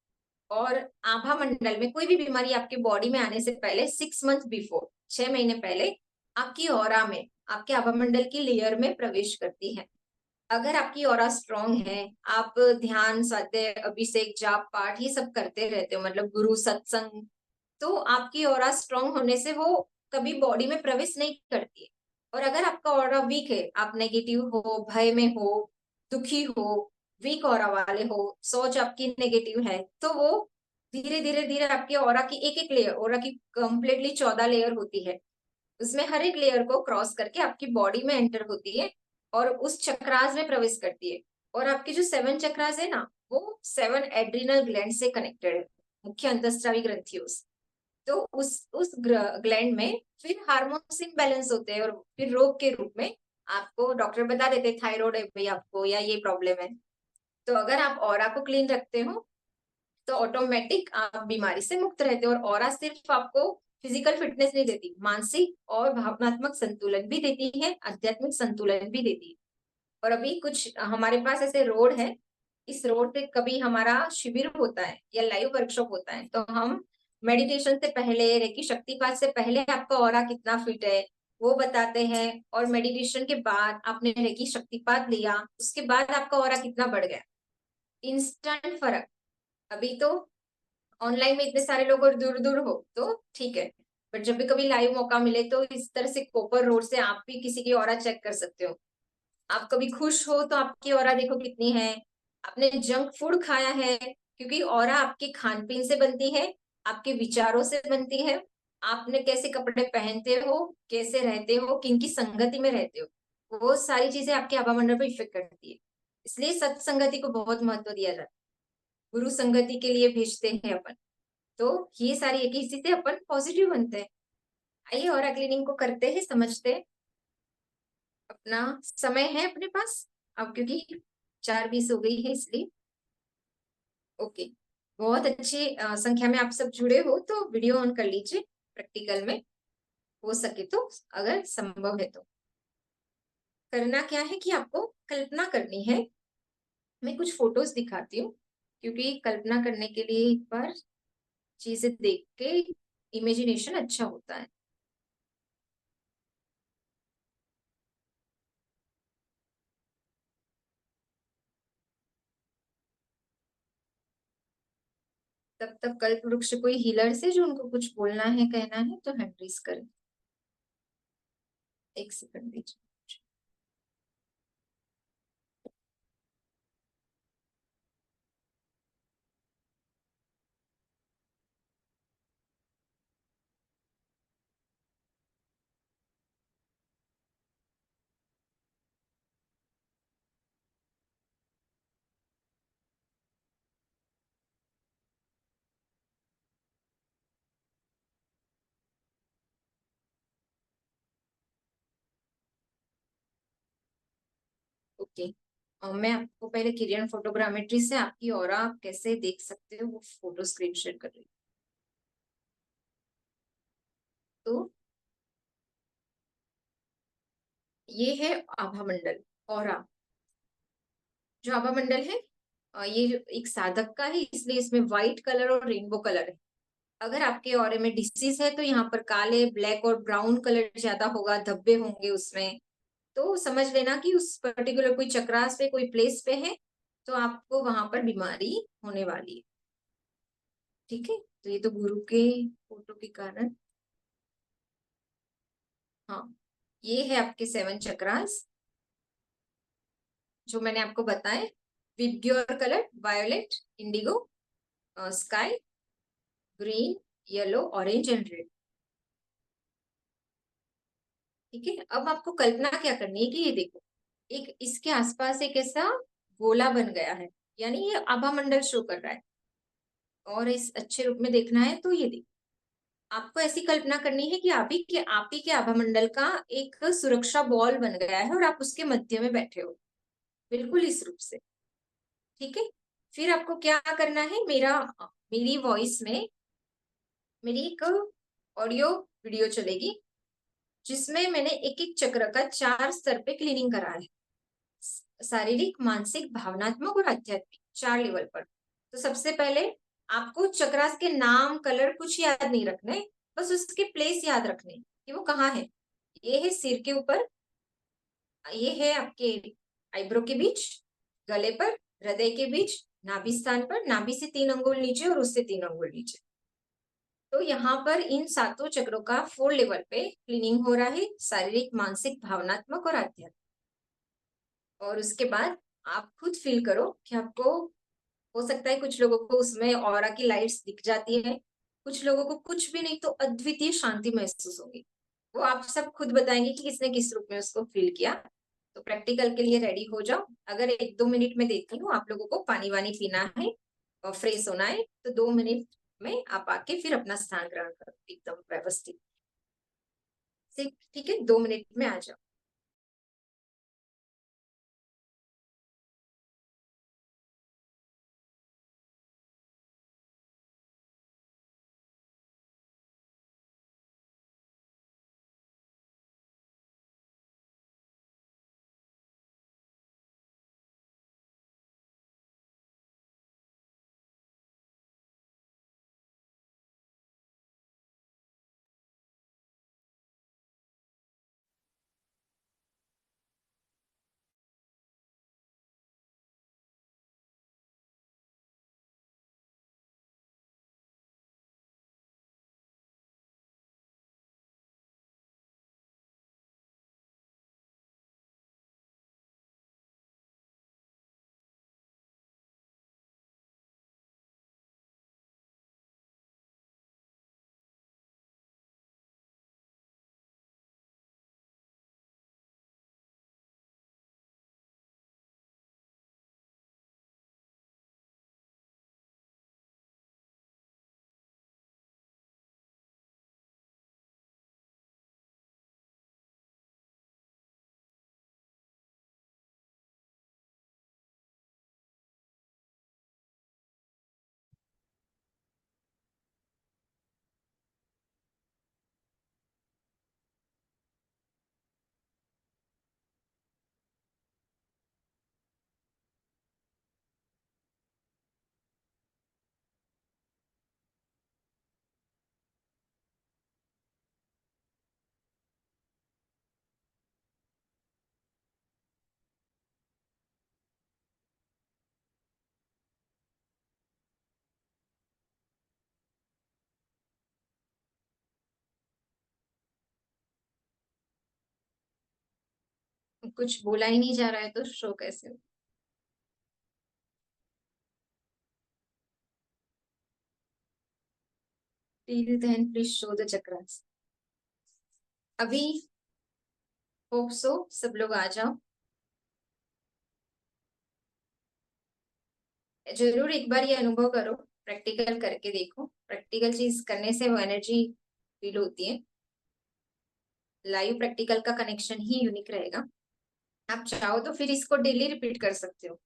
और आभा मंडल में कोई भी बीमारी आपके बॉडी में आने से पहले 6 मंथ बिफोर, 6 महीने पहले आपकी ऑरा में, आपके आभा मंडल की लेयर में प्रवेश करती है। अगर आपकी ऑरा स्ट्रांग है, आप ध्यान स्वाध्याय अभिषेक जाप पाठ ये सब करते रहते हो, मतलब गुरु सत्संग, तो आपकी ऑरा स्ट्रांग होने से वो कभी बॉडी में प्रवेश नहीं करती है। और अगर आपका ऑरा वीक है, आप नेगेटिव हो, भय में हो, दुखी हो, वीक ऑरा वाले हो, सोच आपकी नेगेटिव है, तो वो धीरे धीरे धीरे आपकी ऑरा की एक एक लेयर, ऑरा की कंप्लीटली 14 लेयर होती है, उसमें हर एक लेयर को क्रॉस करके आपकी बॉडी में एंटर होती है और उस चक्रास में प्रवेश करती है। और आपके जो 7 चक्रास है ना, वो 7 एड्रिनल ग्लैंड से कनेक्टेड है, मुख्य अंतःस्रावी ग्रंथियों से। तो उस ग्लैंड में फिर हार्मोन्स इम्बैलेंस होते हैं, और फिर रोग के रूप में आपको डॉक्टर बता देते हैं थायराइड है भाई आपको, या ये प्रॉब्लम है। तो अगर आप ऑरा को क्लीन रखते हो तो ऑटोमेटिक आप बीमारी से मुक्त रहते हो। और ऑरा सिर्फ आपको फिजिकल फिटनेस नहीं देती, मानसिक और भावनात्मक संतुलन भी देती है, आध्यात्मिक संतुलन भी देती है। और अभी कुछ हमारे पास ऐसे रोड है, इस रोड पे कभी हमारा शिविर होता है या लाइव वर्कशॉप होता है, तो हम मेडिटेशन से पहले, रेकी शक्तिपात से पहले आपका ऑरा कितना फिट है वो बताते हैं, और मेडिटेशन के बाद आपने रेकी शक्तिपात लिया, उसके बाद आपका ऑरा कितना बढ़ गया, इंस्टेंट फर्क। अभी तो ऑनलाइन में इतने सारे लोग और दूर दूर हो तो ठीक है, बट जब भी कभी लाइव मौका मिले तो इस तरह से कोपर रोड से आप भी किसी की ऑरा चेक कर सकते हो। आप कभी खुश हो तो आपकी ऑरा देखो कितनी है, आपने जंक फूड खाया है, क्योंकि ऑरा आपके खान पीन से बनती है, आपके विचारों से बनती है, आपने कैसे कपड़े पहनते हो, कैसे रहते हो, किन की संगति में रहते हो, वो सारी चीजें आपके आभामंडल पर इफेक्ट करती है। इसलिए सत्संगति को बहुत महत्व दिया जाता है, गुरु संगति के लिए भेजते हैं अपन। तो ये सारी एक ही चीजें अपन पॉजिटिव बनते हैं। आइए ऑरा क्लीनिंग को करते हैं, समझते हैं। अपना समय है अपने पास अब, क्योंकि 4:20 हो गई है इसलिए। ओके, बहुत अच्छी संख्या में आप सब जुड़े हो, तो वीडियो ऑन कर लीजिए प्रैक्टिकल में, हो सके तो, अगर संभव है तो। करना क्या है कि आपको कल्पना करनी है। मैं कुछ फोटोज दिखाती हूँ, क्योंकि कल्पना करने के लिए एक बार चीजें देख के इमेजिनेशन अच्छा होता है। तब तक कल्प वृक्ष कोई हीलर से जो उनको कुछ बोलना है, कहना है, तो हैंड रेज करें। एक सेकंड दीजिए। ओके, मैं आपको पहले किरण फोटोग्रामेट्री से आपकी ऑरा आप कैसे देख सकते हो वो फोटो स्क्रीन शेयर कर रही हूँ। तो ये है आभा मंडल, ऑरा। जो आभा मंडल है, ये जो एक साधक का है, इसलिए इसमें व्हाइट कलर और रेनबो कलर है। अगर आपके ऑरे में डिसीज है तो यहाँ पर काले, ब्लैक और ब्राउन कलर ज्यादा होगा, धब्बे होंगे उसमें, तो समझ लेना कि उस पर्टिकुलर कोई चक्रास पे, कोई प्लेस पे है, तो आपको वहां पर बीमारी होने वाली है। ठीक है, तो ये तो गुरु के फोटो के कारण। हाँ, ये है आपके 7 चक्रास जो मैंने आपको बताए। With your colour violet, Indigo, sky, green, yellow, orange and red. ठीक है, अब आपको कल्पना क्या करनी है कि ये देखो, एक इसके आसपास एक ऐसा गोला बन गया है, यानी ये आभा मंडल शो कर रहा है, और इस अच्छे रूप में देखना है तो ये देखो, आपको ऐसी कल्पना करनी है कि आप ही के आभा मंडल का एक सुरक्षा बॉल बन गया है और आप उसके मध्य में बैठे हो, बिल्कुल इस रूप से। ठीक है, फिर आपको क्या करना है, मेरी वॉइस में मेरी एक ऑडियो वीडियो चलेगी, जिसमें मैंने एक एक चक्र का 4 स्तर पे क्लीनिंग करा है, शारीरिक, मानसिक, भावनात्मक और आध्यात्मिक, 4 लेवल पर। तो सबसे पहले आपको चक्रास के नाम, कलर कुछ याद नहीं रखने, बस उसके प्लेस याद रखने कि वो कहाँ है। ये है सिर के ऊपर, ये है आपके आईब्रो के बीच, गले पर, हृदय के बीच, नाभि स्थान पर, नाभि से 3 अंगुल नीचे और उससे 3 अंगुल नीचे। तो यहाँ पर इन 7 चक्रों का 4 लेवल पे क्लीनिंग हो रहा है, शारीरिक, मानसिक, भावनात्मक और आध्यात्मिक। और उसके बाद आप खुद फील करो कि आपको, हो सकता है कुछ लोगों को उसमें ऑरा की लाइट्स दिख जाती है, कुछ लोगों को कुछ भी नहीं, तो अद्वितीय शांति महसूस होगी। वो आप सब खुद बताएंगे कि किसने किस रूप में उसको फील किया। तो प्रैक्टिकल के लिए रेडी हो जाओ। अगर 1-2 मिनट में देखती हूँ आप लोगों को पानी वानी पीना है और फ्रेश होना है, तो 2 मिनट में आप आके फिर अपना स्थान ग्रहण करो एकदम व्यवस्थित। ठीक है, 2 मिनट में आ जाओ। कुछ बोला ही नहीं जा रहा है तो शो कैसे हो? Till then please show the chakras. अभी होप सो सब लोग आ जाओ। जरूर एक बार ये अनुभव करो, प्रैक्टिकल करके देखो। प्रैक्टिकल चीज करने से वो एनर्जी फील होती है। लाइव प्रैक्टिकल का कनेक्शन ही यूनिक रहेगा। आप चाहो तो फिर इसको डेली रिपीट कर सकते हो।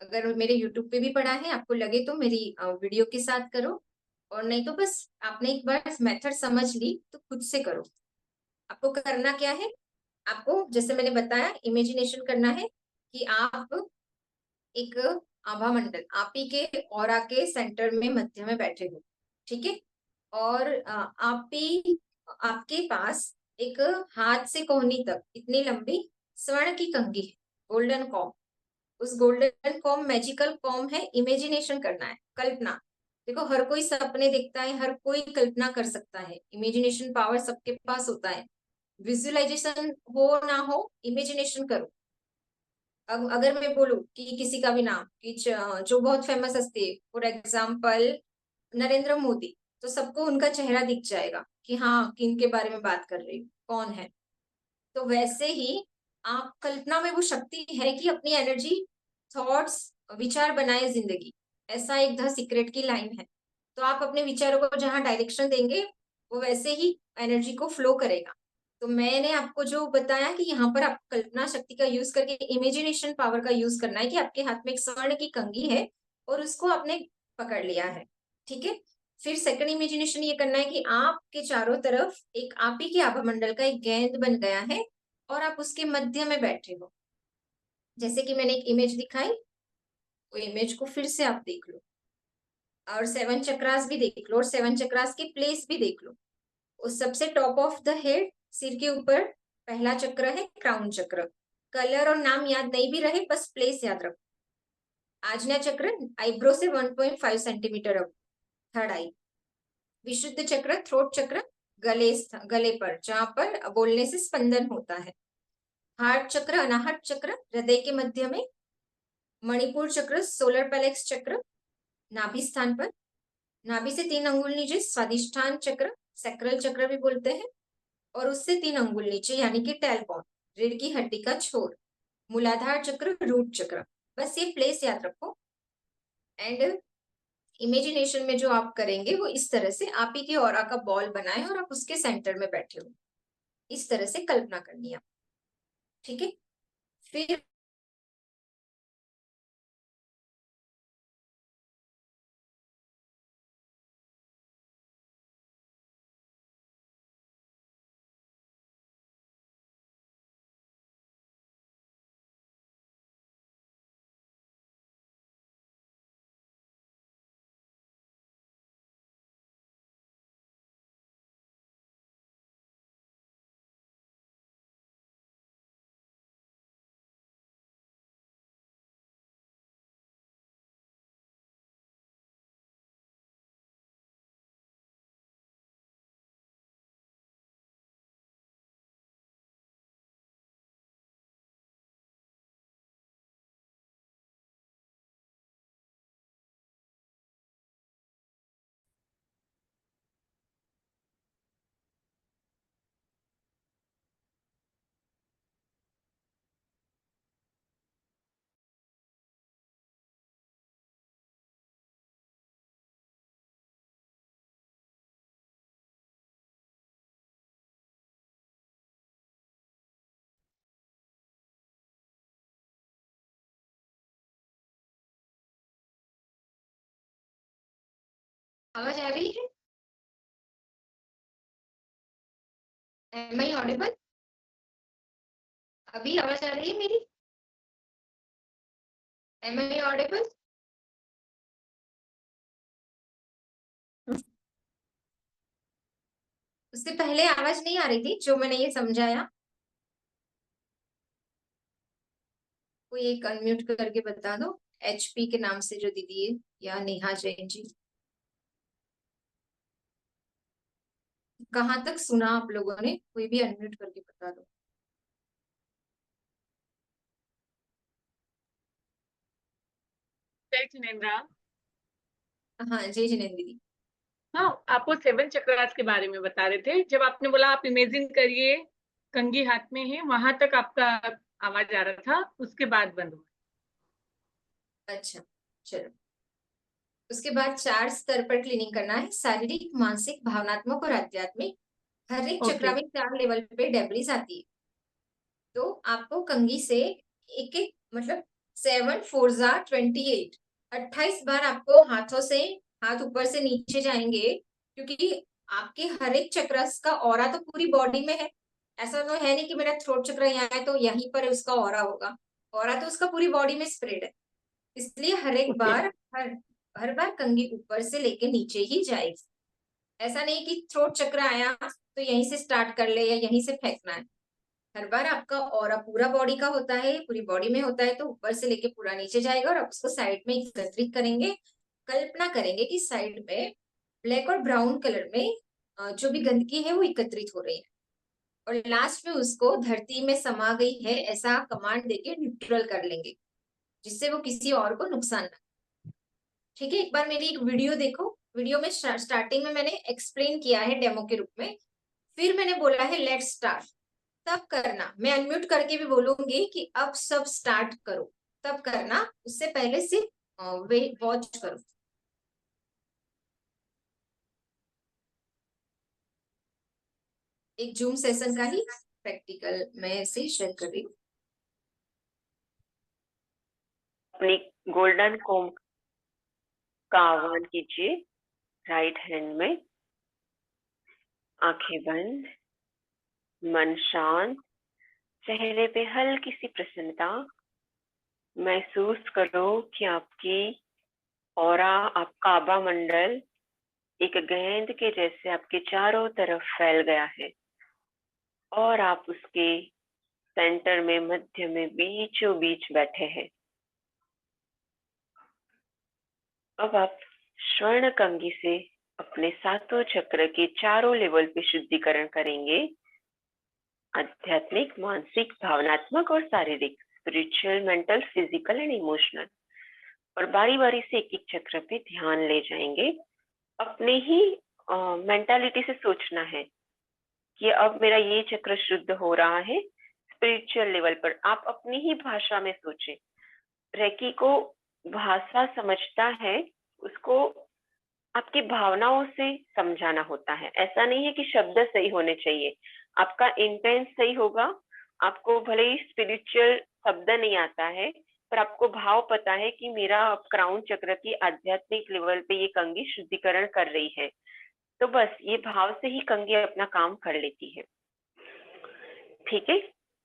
अगर मेरे यूट्यूब पे भी पड़ा है, आपको लगे तो मेरी वीडियो के साथ करो, और नहीं तो बस आपने एक बार मेथड समझ ली तो खुद से करो। आपको करना क्या है, आपको जैसे मैंने बताया इमेजिनेशन करना है कि आप एक आभा मंडल, आप ही के ऑरा के सेंटर में मध्य में बैठे हो, ठीक है। और आप ही, आपके पास एक हाथ से कोहनी तक इतनी लंबी स्वर्ण की कंघी है, गोल्डन कॉम। उस गोल्डन कॉम मैजिकल कॉम है, इमेजिनेशन करना है, कल्पना। देखो हर कोई सपने देखता है, हर कोई कल्पना कर सकता है, इमेजिनेशन पावर सबके पास होता है। विजुअलाइजेशन हो ना हो, इमेजिनेशन करो। अब अगर मैं बोलूं कि किसी का भी नाम कि जो बहुत फेमस हस्ती है, फॉर एग्जाम्पल नरेंद्र मोदी, तो सबको उनका चेहरा दिख जाएगा कि हाँ किन के बारे में बात कर रही हूँ, कौन है। तो वैसे ही आप कल्पना में वो शक्ति है कि अपनी एनर्जी, थॉट्स, विचार बनाए जिंदगी। ऐसा एक द सीक्रेट की लाइन है। तो आप अपने विचारों को जहां डायरेक्शन देंगे, वो वैसे ही एनर्जी को फ्लो करेगा। तो मैंने आपको जो बताया कि यहाँ पर आप कल्पना शक्ति का यूज करके इमेजिनेशन पावर का यूज करना है कि आपके हाथ में एक स्वर्ण की कंघी है और उसको आपने पकड़ लिया है, ठीक है। फिर सेकंड इमेजिनेशन ये करना है कि आपके चारों तरफ एक आप ही के आभा मंडल का एक गेंद बन गया है और आप उसके मध्य में बैठे हो। जैसे कि मैंने एक इमेज दिखाई, वो इमेज को फिर से आप देख लो और सेवन चक्रास भी देख लो और सेवन चक्रास की प्लेस भी देख लो। उस सबसे टॉप ऑफ द हेड, सिर के ऊपर पहला चक्र है क्राउन चक्र। कलर और नाम याद नहीं भी रहे, बस प्लेस याद रखो। आज्ञा चक्र आईब्रो से 1.5 सेंटीमीटर अब, थर्ड आई। विशुद्ध चक्र थ्रोट चक्र, गले पर, जहां पर बोलने से स्पंदन होता है। हार्ट चक्र अनाहत चक्र, हृदय के मध्य में। मणिपुर चक्र सोलर पैलेक्स चक्र, नाभि स्थान पर। नाभि से 3 अंगुल नीचे स्वादिष्ठान चक्र, सैक्रल चक्र भी बोलते हैं। और उससे 3 अंगुल नीचे यानी कि टेलबोन, रीढ़ की हड्डी का छोर। मूलाधार चक्र रूट चक्र। बस ये प्लेस याद रखो। एंड इमेजिनेशन में जो आप करेंगे वो इस तरह से आप ही के ऑरा का बॉल बनाए और आप उसके सेंटर में बैठे हो, इस तरह से कल्पना करनी है, ठीक है। फिर आवाज आ रही है? Am I audible? अभी आवाज आ रही है मेरी? Am I audible? उससे पहले आवाज नहीं आ रही थी जो मैंने ये समझाया? कोई एक अनम्यूट करके बता दो, एचपी के नाम से जो दीदी है, या नेहा जैन जी। कहाँ तक सुना आप लोगों ने? कोई भी अनम्यूट करके बता दो। जय जिनेन्द्रा। हाँ, जय जिनेन्द्र दीदी। हाँ, आप वो 7 चक्रास के बारे में बता रहे थे। जब आपने बोला आप इमेजिन करिए कंघी हाथ में है, वहां तक आपका आवाज आ रहा था, उसके बाद बंद हुआ। अच्छा, चलो। उसके बाद 4 स्तर पर क्लीनिंग करना है, शारीरिक, मानसिक, भावनात्मक और आध्यात्मिक। हर एक ओके। चक्रा में 4 लेवल पे डेब्रिस आती है। तो आपको कंघी से एक एक मतलब 7 4 जा 28 28 बार आपको हाथों से हाथ ऊपर से नीचे जाएंगे, क्योंकि आपके हर एक चक्रस का ऑरा तो पूरी बॉडी में है। ऐसा तो है नहीं कि मेरा थ्रोट चक्र यहाँ है तो यहीं पर उसका ऑरा होगा। ऑरा तो उसका पूरी बॉडी में स्प्रेड है। इसलिए हर एक ओके। बार हर हर बार कंघी ऊपर से लेके नीचे ही जाएगी। ऐसा नहीं कि थ्रोट चक्र आया तो यहीं से स्टार्ट कर ले या यहीं से फेंकना है। हर बार आपका ऑरा पूरा बॉडी का होता है, पूरी बॉडी में होता है, तो ऊपर से लेके पूरा नीचे जाएगा और आप उसको साइड में एकत्रित करेंगे। कल्पना करेंगे कि साइड में ब्लैक और ब्राउन कलर में जो भी गंदगी है वो एकत्रित हो रही है, और लास्ट में उसको धरती में समा गई है ऐसा कमांड देके न्यूट्रल कर लेंगे, जिससे वो किसी और को नुकसान ना। ठीक है, एक बार मेरी एक वीडियो देखो। वीडियो में स्टार्टिंग में मैंने एक्सप्लेन किया है डेमो के रूप में, फिर मैंने बोला है लेट्स स्टार्ट। तब करना, मैं अनम्यूट करके भी बोलूंगी कि अब सब स्टार्ट करो, तब करना। उससे पहले से वॉच करो। एक जूम सेशन का ही प्रैक्टिकल मैं से शेयर कर रही हूँ। अपनी गोल्डन कोम का आह्वान कीजिए। राइट हैंड में आंखें बंद, मन शांत, चेहरे पे हल्की सी प्रसन्नता। महसूस करो कि आपकी ऑरा, आपका आभा मंडल एक गेंद के जैसे आपके चारों तरफ फैल गया है और आप उसके सेंटर में, मध्य में, बीचों बीच बैठे हैं। अब आप स्वर्ण कंघी से अपने सातों चक्र के चारों लेवल पे शुद्धिकरण करेंगे। आध्यात्मिक, मानसिक, भावनात्मक और शारीरिक, spiritual, mental, physical and emotional. और बारी बारी से एक एक चक्र पे ध्यान ले जाएंगे। अपने ही मेंटालिटी से सोचना है कि अब मेरा ये चक्र शुद्ध हो रहा है। स्पिरिचुअल लेवल पर आप अपनी ही भाषा में सोचें। रेकी को भाषा समझता है, उसको आपकी भावनाओं से समझाना होता है। ऐसा नहीं है कि शब्द सही होने चाहिए, आपका इंटेंस सही होगा। आपको भले ही स्पिरिचुअल शब्द नहीं आता है, पर आपको भाव पता है कि मेरा क्राउन चक्र की आध्यात्मिक लेवल पे ये कंघी शुद्धिकरण कर रही है, तो बस ये भाव से ही कंघी अपना काम कर लेती है। ठीक है,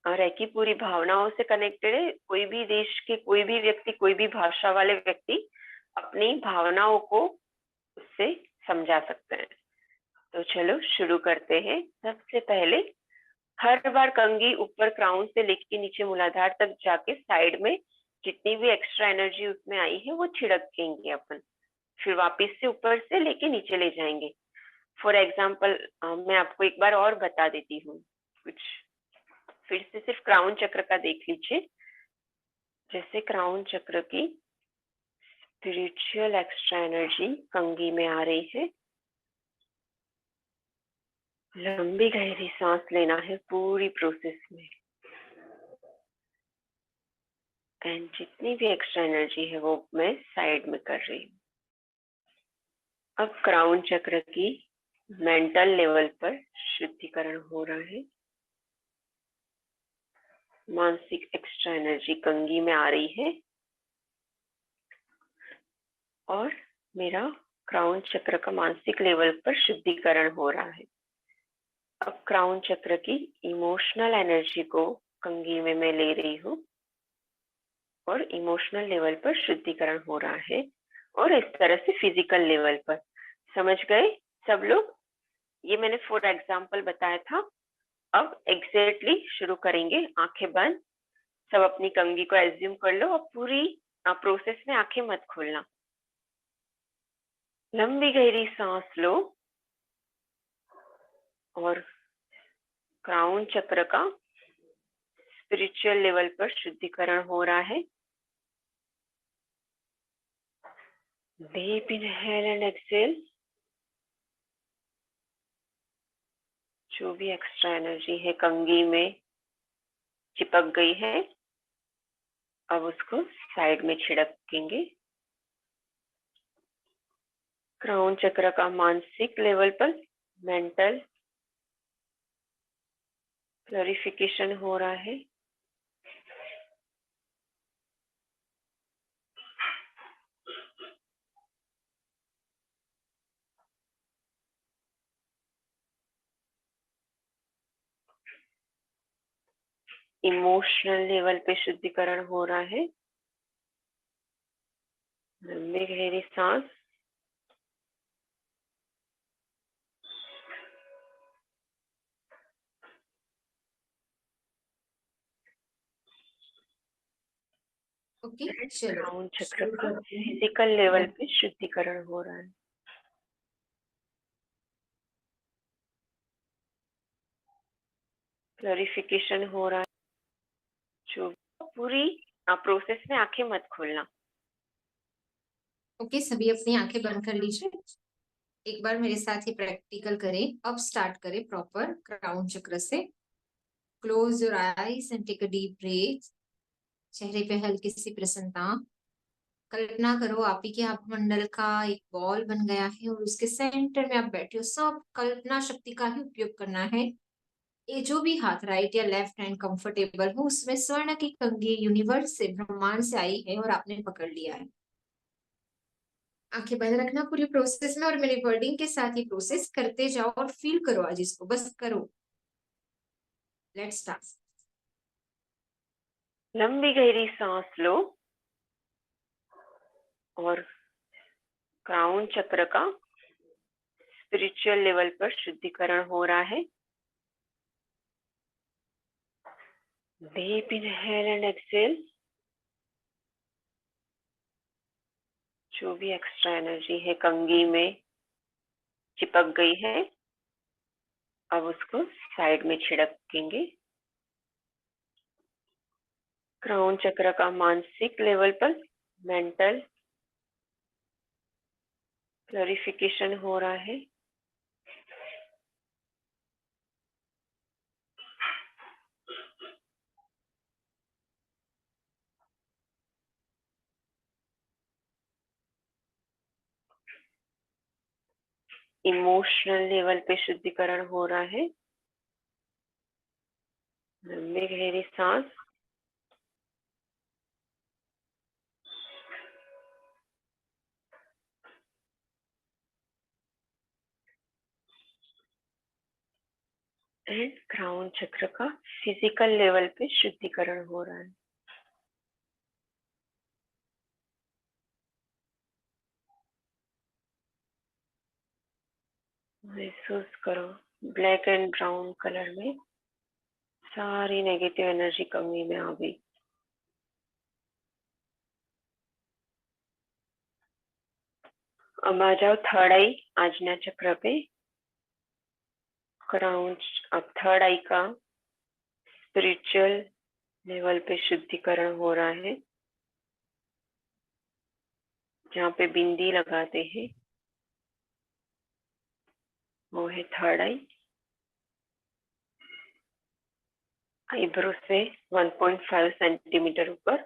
रेकी पूरी भावनाओं से कनेक्टेड है। कोई भी देश के कोई भी व्यक्ति, कोई भी भाषा वाले व्यक्ति अपनी भावनाओं को उससे समझा सकते हैं। तो चलो शुरू करते हैं। सबसे पहले हर बार कंघी ऊपर क्राउन से लेके नीचे मूलाधार तक जाके साइड में जितनी भी एक्स्ट्रा एनर्जी उसमें आई है वो छिड़केंगे अपन। फिर वापस से ऊपर से लेके नीचे ले जाएंगे। फॉर एग्जाम्पल मैं आपको एक बार और बता देती हूँ कुछ। फिर से सिर्फ क्राउन चक्र का देख लीजिए। जैसे क्राउन चक्र की स्पिरिचुअल एक्स्ट्रा एनर्जी कंघी में आ रही है, लंबी गहरी सांस लेना है पूरी प्रोसेस में। एंड जितनी भी एक्स्ट्रा एनर्जी है वो मैं साइड में कर रही हूँ। अब क्राउन चक्र की मेंटल लेवल पर शुद्धिकरण हो रहा है। मानसिक एक्स्ट्रा एनर्जी कंघी में आ रही है और मेरा क्राउन चक्र का मानसिक लेवल पर शुद्धिकरण हो रहा है। अब क्राउन चक्र की इमोशनल एनर्जी को कंघी में मैं ले रही हूँ और इमोशनल लेवल पर शुद्धिकरण हो रहा है। और इस तरह से फिजिकल लेवल पर। समझ गए सब लोग? ये मैंने फॉर एग्जाम्पल बताया था। अब एग्जैक्टली शुरू करेंगे। आंखें बंद, सब अपनी कंघी को एज्यूम कर लो और पूरी प्रोसेस में आंखें मत खोलना। लंबी गहरी सांस लो और क्राउन चक्र का स्पिरिचुअल लेवल पर शुद्धिकरण हो रहा है। Deep inhale and exhale. जो भी एक्स्ट्रा एनर्जी है कंघी में चिपक गई है, अब उसको साइड में छिड़केंगे। क्राउन चक्र का मानसिक लेवल पर मेंटल क्लैरिफिकेशन हो रहा है। इमोशनल लेवल पे शुद्धिकरण हो रहा है। लंबी गहरी सांस। ओके, चलो क्राउन चक्र शुरू का करते हैं। फिजिकल लेवल पे शुद्धिकरण हो रहा है। क्लैरिफिकेशन हो रहा है। जो पूरी प्रोसेस में आंखें मत खोलना। ओके, सभी अपनी आंखें बंद कर लीजिए। एक बार मेरे साथ ही प्रैक्टिकल करें। अब स्टार्ट करें प्रॉपर क्राउन चक्र से। Close your eyes and take a deep breath. चेहरे पे हल्की सी प्रसन्नता। कल्पना करो आप ही के आप मंडल का एक बॉल बन गया है और उसके सेंटर में आप बैठे हो। सब कल्पना शक्ति का ही उपयोग करना है। ये जो भी हाथ राइट या लेफ्ट हैंड कंफर्टेबल हो, उसमें स्वर्ण की कंघी यूनिवर्स से, ब्रह्मांड से आई है और आपने पकड़ लिया है। आंखें बंद रखना पूरी प्रोसेस में और मेरी वर्डिंग के साथ ही प्रोसेस करते जाओ और फील करो। आज इसको बस करो। Let's start. लंबी गहरी सांस लो और क्राउन चक्र का स्पिरिचुअल लेवल पर शुद्धिकरण हो रहा है। Deep inhale and exhale. जो भी एक्स्ट्रा एनर्जी है कंघी में चिपक गई है, अब उसको साइड में छिड़केंगे। क्राउन चक्र का मानसिक लेवल पर मेंटल क्लैरिफिकेशन हो रहा है। इमोशनल लेवल पे शुद्धिकरण हो रहा है। लंबी गहरी सांस। एंड क्राउन चक्र का फिजिकल लेवल पे शुद्धिकरण हो रहा है। महसूस करो ब्लैक एंड ब्राउन कलर में सारी नेगेटिव एनर्जी कंघी में आ गई। अब आ जाओ थर्ड आई आज्ञा चक्र पे। क्राउन अब थर्ड आई का स्पिरिचुअल लेवल पे शुद्धिकरण हो रहा है। जहाँ पे बिंदी लगाते हैं वो है थर्ड आई। आईब्रो से 1.5 सेंटीमीटर ऊपर।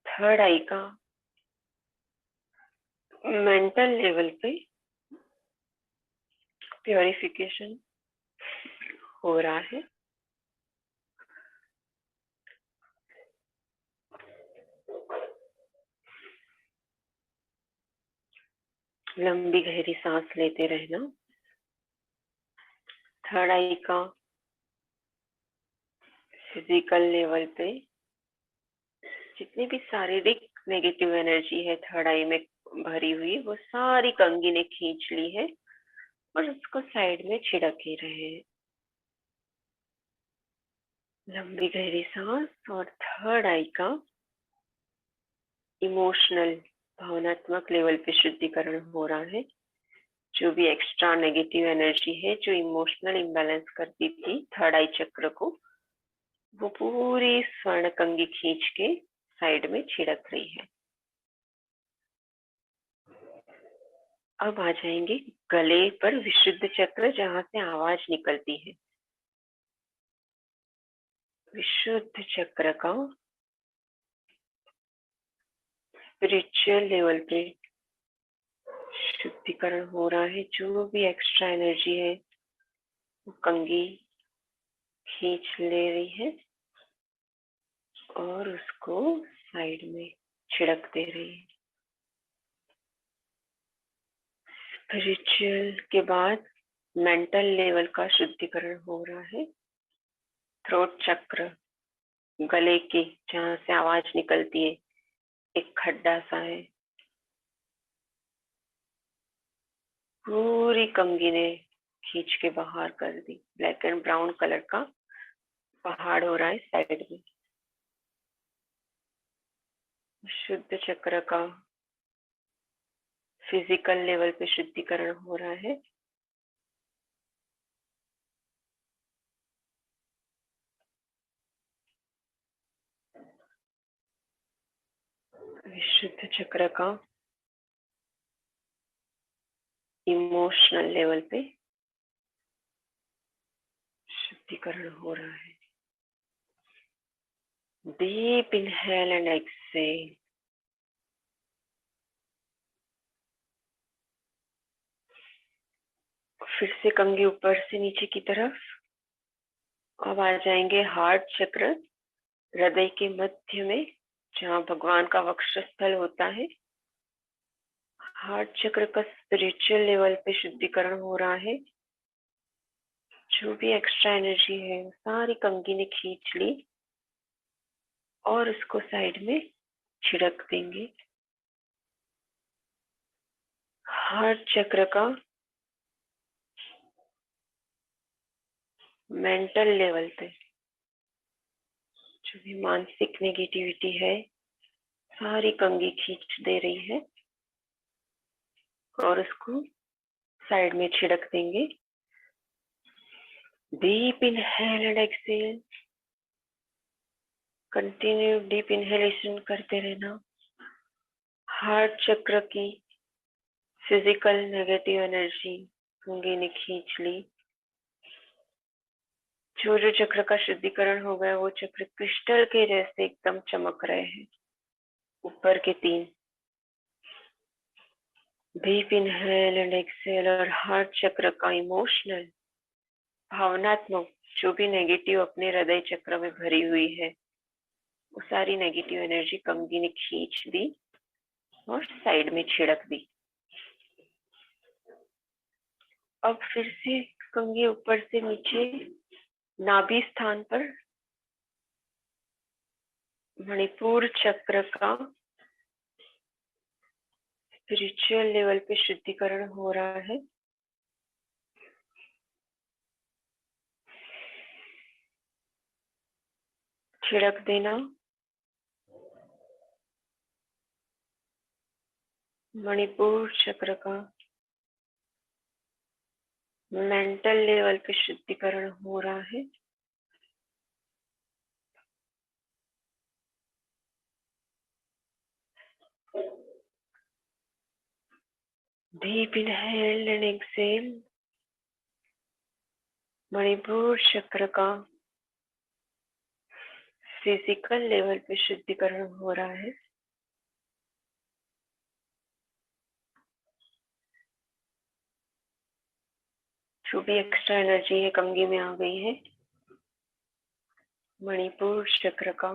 थर्ड आई का मेंटल लेवल पे प्योरिफिकेशन हो रहा है। लंबी गहरी सांस लेते रहना। थर्ड आई का फिजिकल लेवल पे जितनी भी शारीरिक नेगेटिव एनर्जी है थर्ड आई में भरी हुई, वो सारी कंघी ने खींच ली है और उसको साइड में छिड़क ही रहे हैं। लंबी गहरी सांस और थर्ड आई का इमोशनल भावनात्मक लेवल पे शुद्धिकरण हो रहा है। जो भी एक्स्ट्रा नेगेटिव एनर्जी है जो इमोशनल इम्बैलेंस करती थी थर्ड आई चक्र को, वो पूरी स्वर्ण कंघी खींच के साइड में छिड़क रही है। अब आ जाएंगे गले पर विशुद्ध चक्र, जहां से आवाज निकलती है। विशुद्ध चक्र का स्पिरिचुअल लेवल पे शुद्धिकरण हो रहा है। जो भी एक्स्ट्रा एनर्जी है वो कंघी खींच ले रही है और उसको साइड में छिड़क दे रही है। स्पिरिचुअल के बाद मेंटल लेवल का शुद्धिकरण हो रहा है। थ्रोट चक्र, गले के जहां से आवाज निकलती है, एक खड्डा सा है। पूरी कंघी ने खींच के बाहर कर दी। ब्लैक एंड ब्राउन कलर का पहाड़ हो रहा है साइड में। शुद्ध चक्र का फिजिकल लेवल पे शुद्धिकरण हो रहा है। विशुद्ध चक्र का इमोशनल लेवल पे शुद्धिकरण हो रहा है। Deep inhale and exhale. फिर से कंघी ऊपर से नीचे की तरफ। अब आ जाएंगे हार्ट चक्र, हृदय के मध्य में, जहाँ भगवान का वक्षस्थल होता है। हार्ट चक्र का स्पिरिचुअल लेवल पे शुद्धिकरण हो रहा है। जो भी एक्स्ट्रा एनर्जी है सारी कंघी ने खींच ली और उसको साइड में छिड़क देंगे। हार्ट चक्र का मेंटल लेवल पे जो भी मानसिक नेगेटिविटी है सारी कंघी खींच दे रही है और उसको साइड में छिड़क देंगे। Deep inhale and exhale. Continue deep inhalation करते रहना। हार्ट चक्र की फिजिकल नेगेटिव एनर्जी कंघी ने खींच ली। जो जो चक्र का शुद्धिकरण हो गया वो चक्र क्रिस्टल के जैसे एकदम चमक रहे हैं। ऊपर के 3 डीप इनहेल एंड एक्सहेल और हार्ट चक्र का इमोशनल भावनात्मक जो भी नेगेटिव अपने हृदय चक्र में भरी हुई है वो सारी नेगेटिव एनर्जी कंघी ने खींच दी और साइड में छिड़क दी। अब फिर से कंघी ऊपर से नीचे नाभि स्थान पर मणिपुर चक्र का स्पिरिचुअल लेवल पे शुद्धिकरण हो रहा है। छिड़क देना। मणिपुर चक्र का मेंटल लेवल पे शुद्धिकरण हो रहा है। Deep inhale and exhale. Manipur चक्र का फिजिकल लेवल पे शुद्धिकरण हो रहा है। जो भी एक्स्ट्रा एनर्जी है कंघी में आ गई है। मणिपुर चक्र का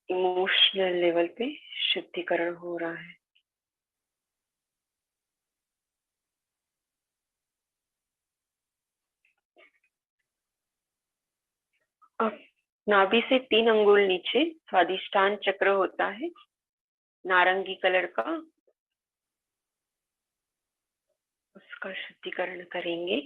इमोशनल लेवल पे शुद्धिकरण हो रहा है। अब नाभि से 3 अंगुल नीचे स्वादिष्ठान चक्र होता है नारंगी कलर का, उसका शुद्धिकरण करेंगे।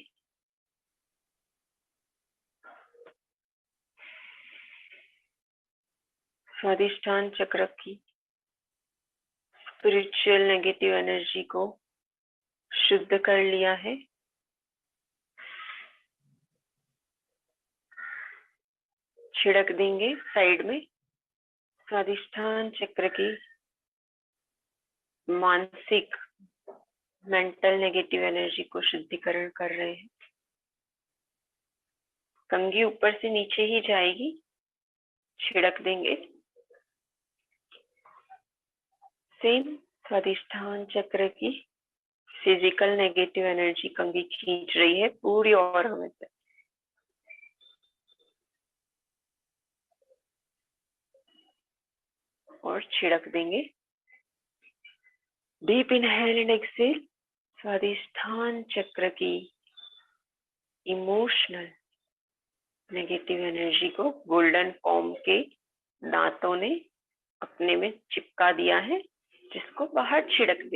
स्वादिष्ठान चक्र की स्पिरिचुअल नेगेटिव एनर्जी को शुद्ध कर लिया है। छिड़क देंगे साइड में। स्वादिष्ठान चक्र की मानसिक मेंटल नेगेटिव एनर्जी को शुद्धिकरण कर रहे हैं। कंघी ऊपर से नीचे ही जाएगी, छिड़क देंगे। सेम स्वादिष्ठान चक्र की फिजिकल नेगेटिव एनर्जी कंघी खींच रही है पूरी और हमें से। और छिड़क देंगे। Deep inhale and exhale. स्वादिष्ठान चक्र की इमोशनल नेगेटिव एनर्जी को गोल्डन फॉर्म के दांतों ने अपने में चिपका दिया है, जिसको बाहर छिड़क दे।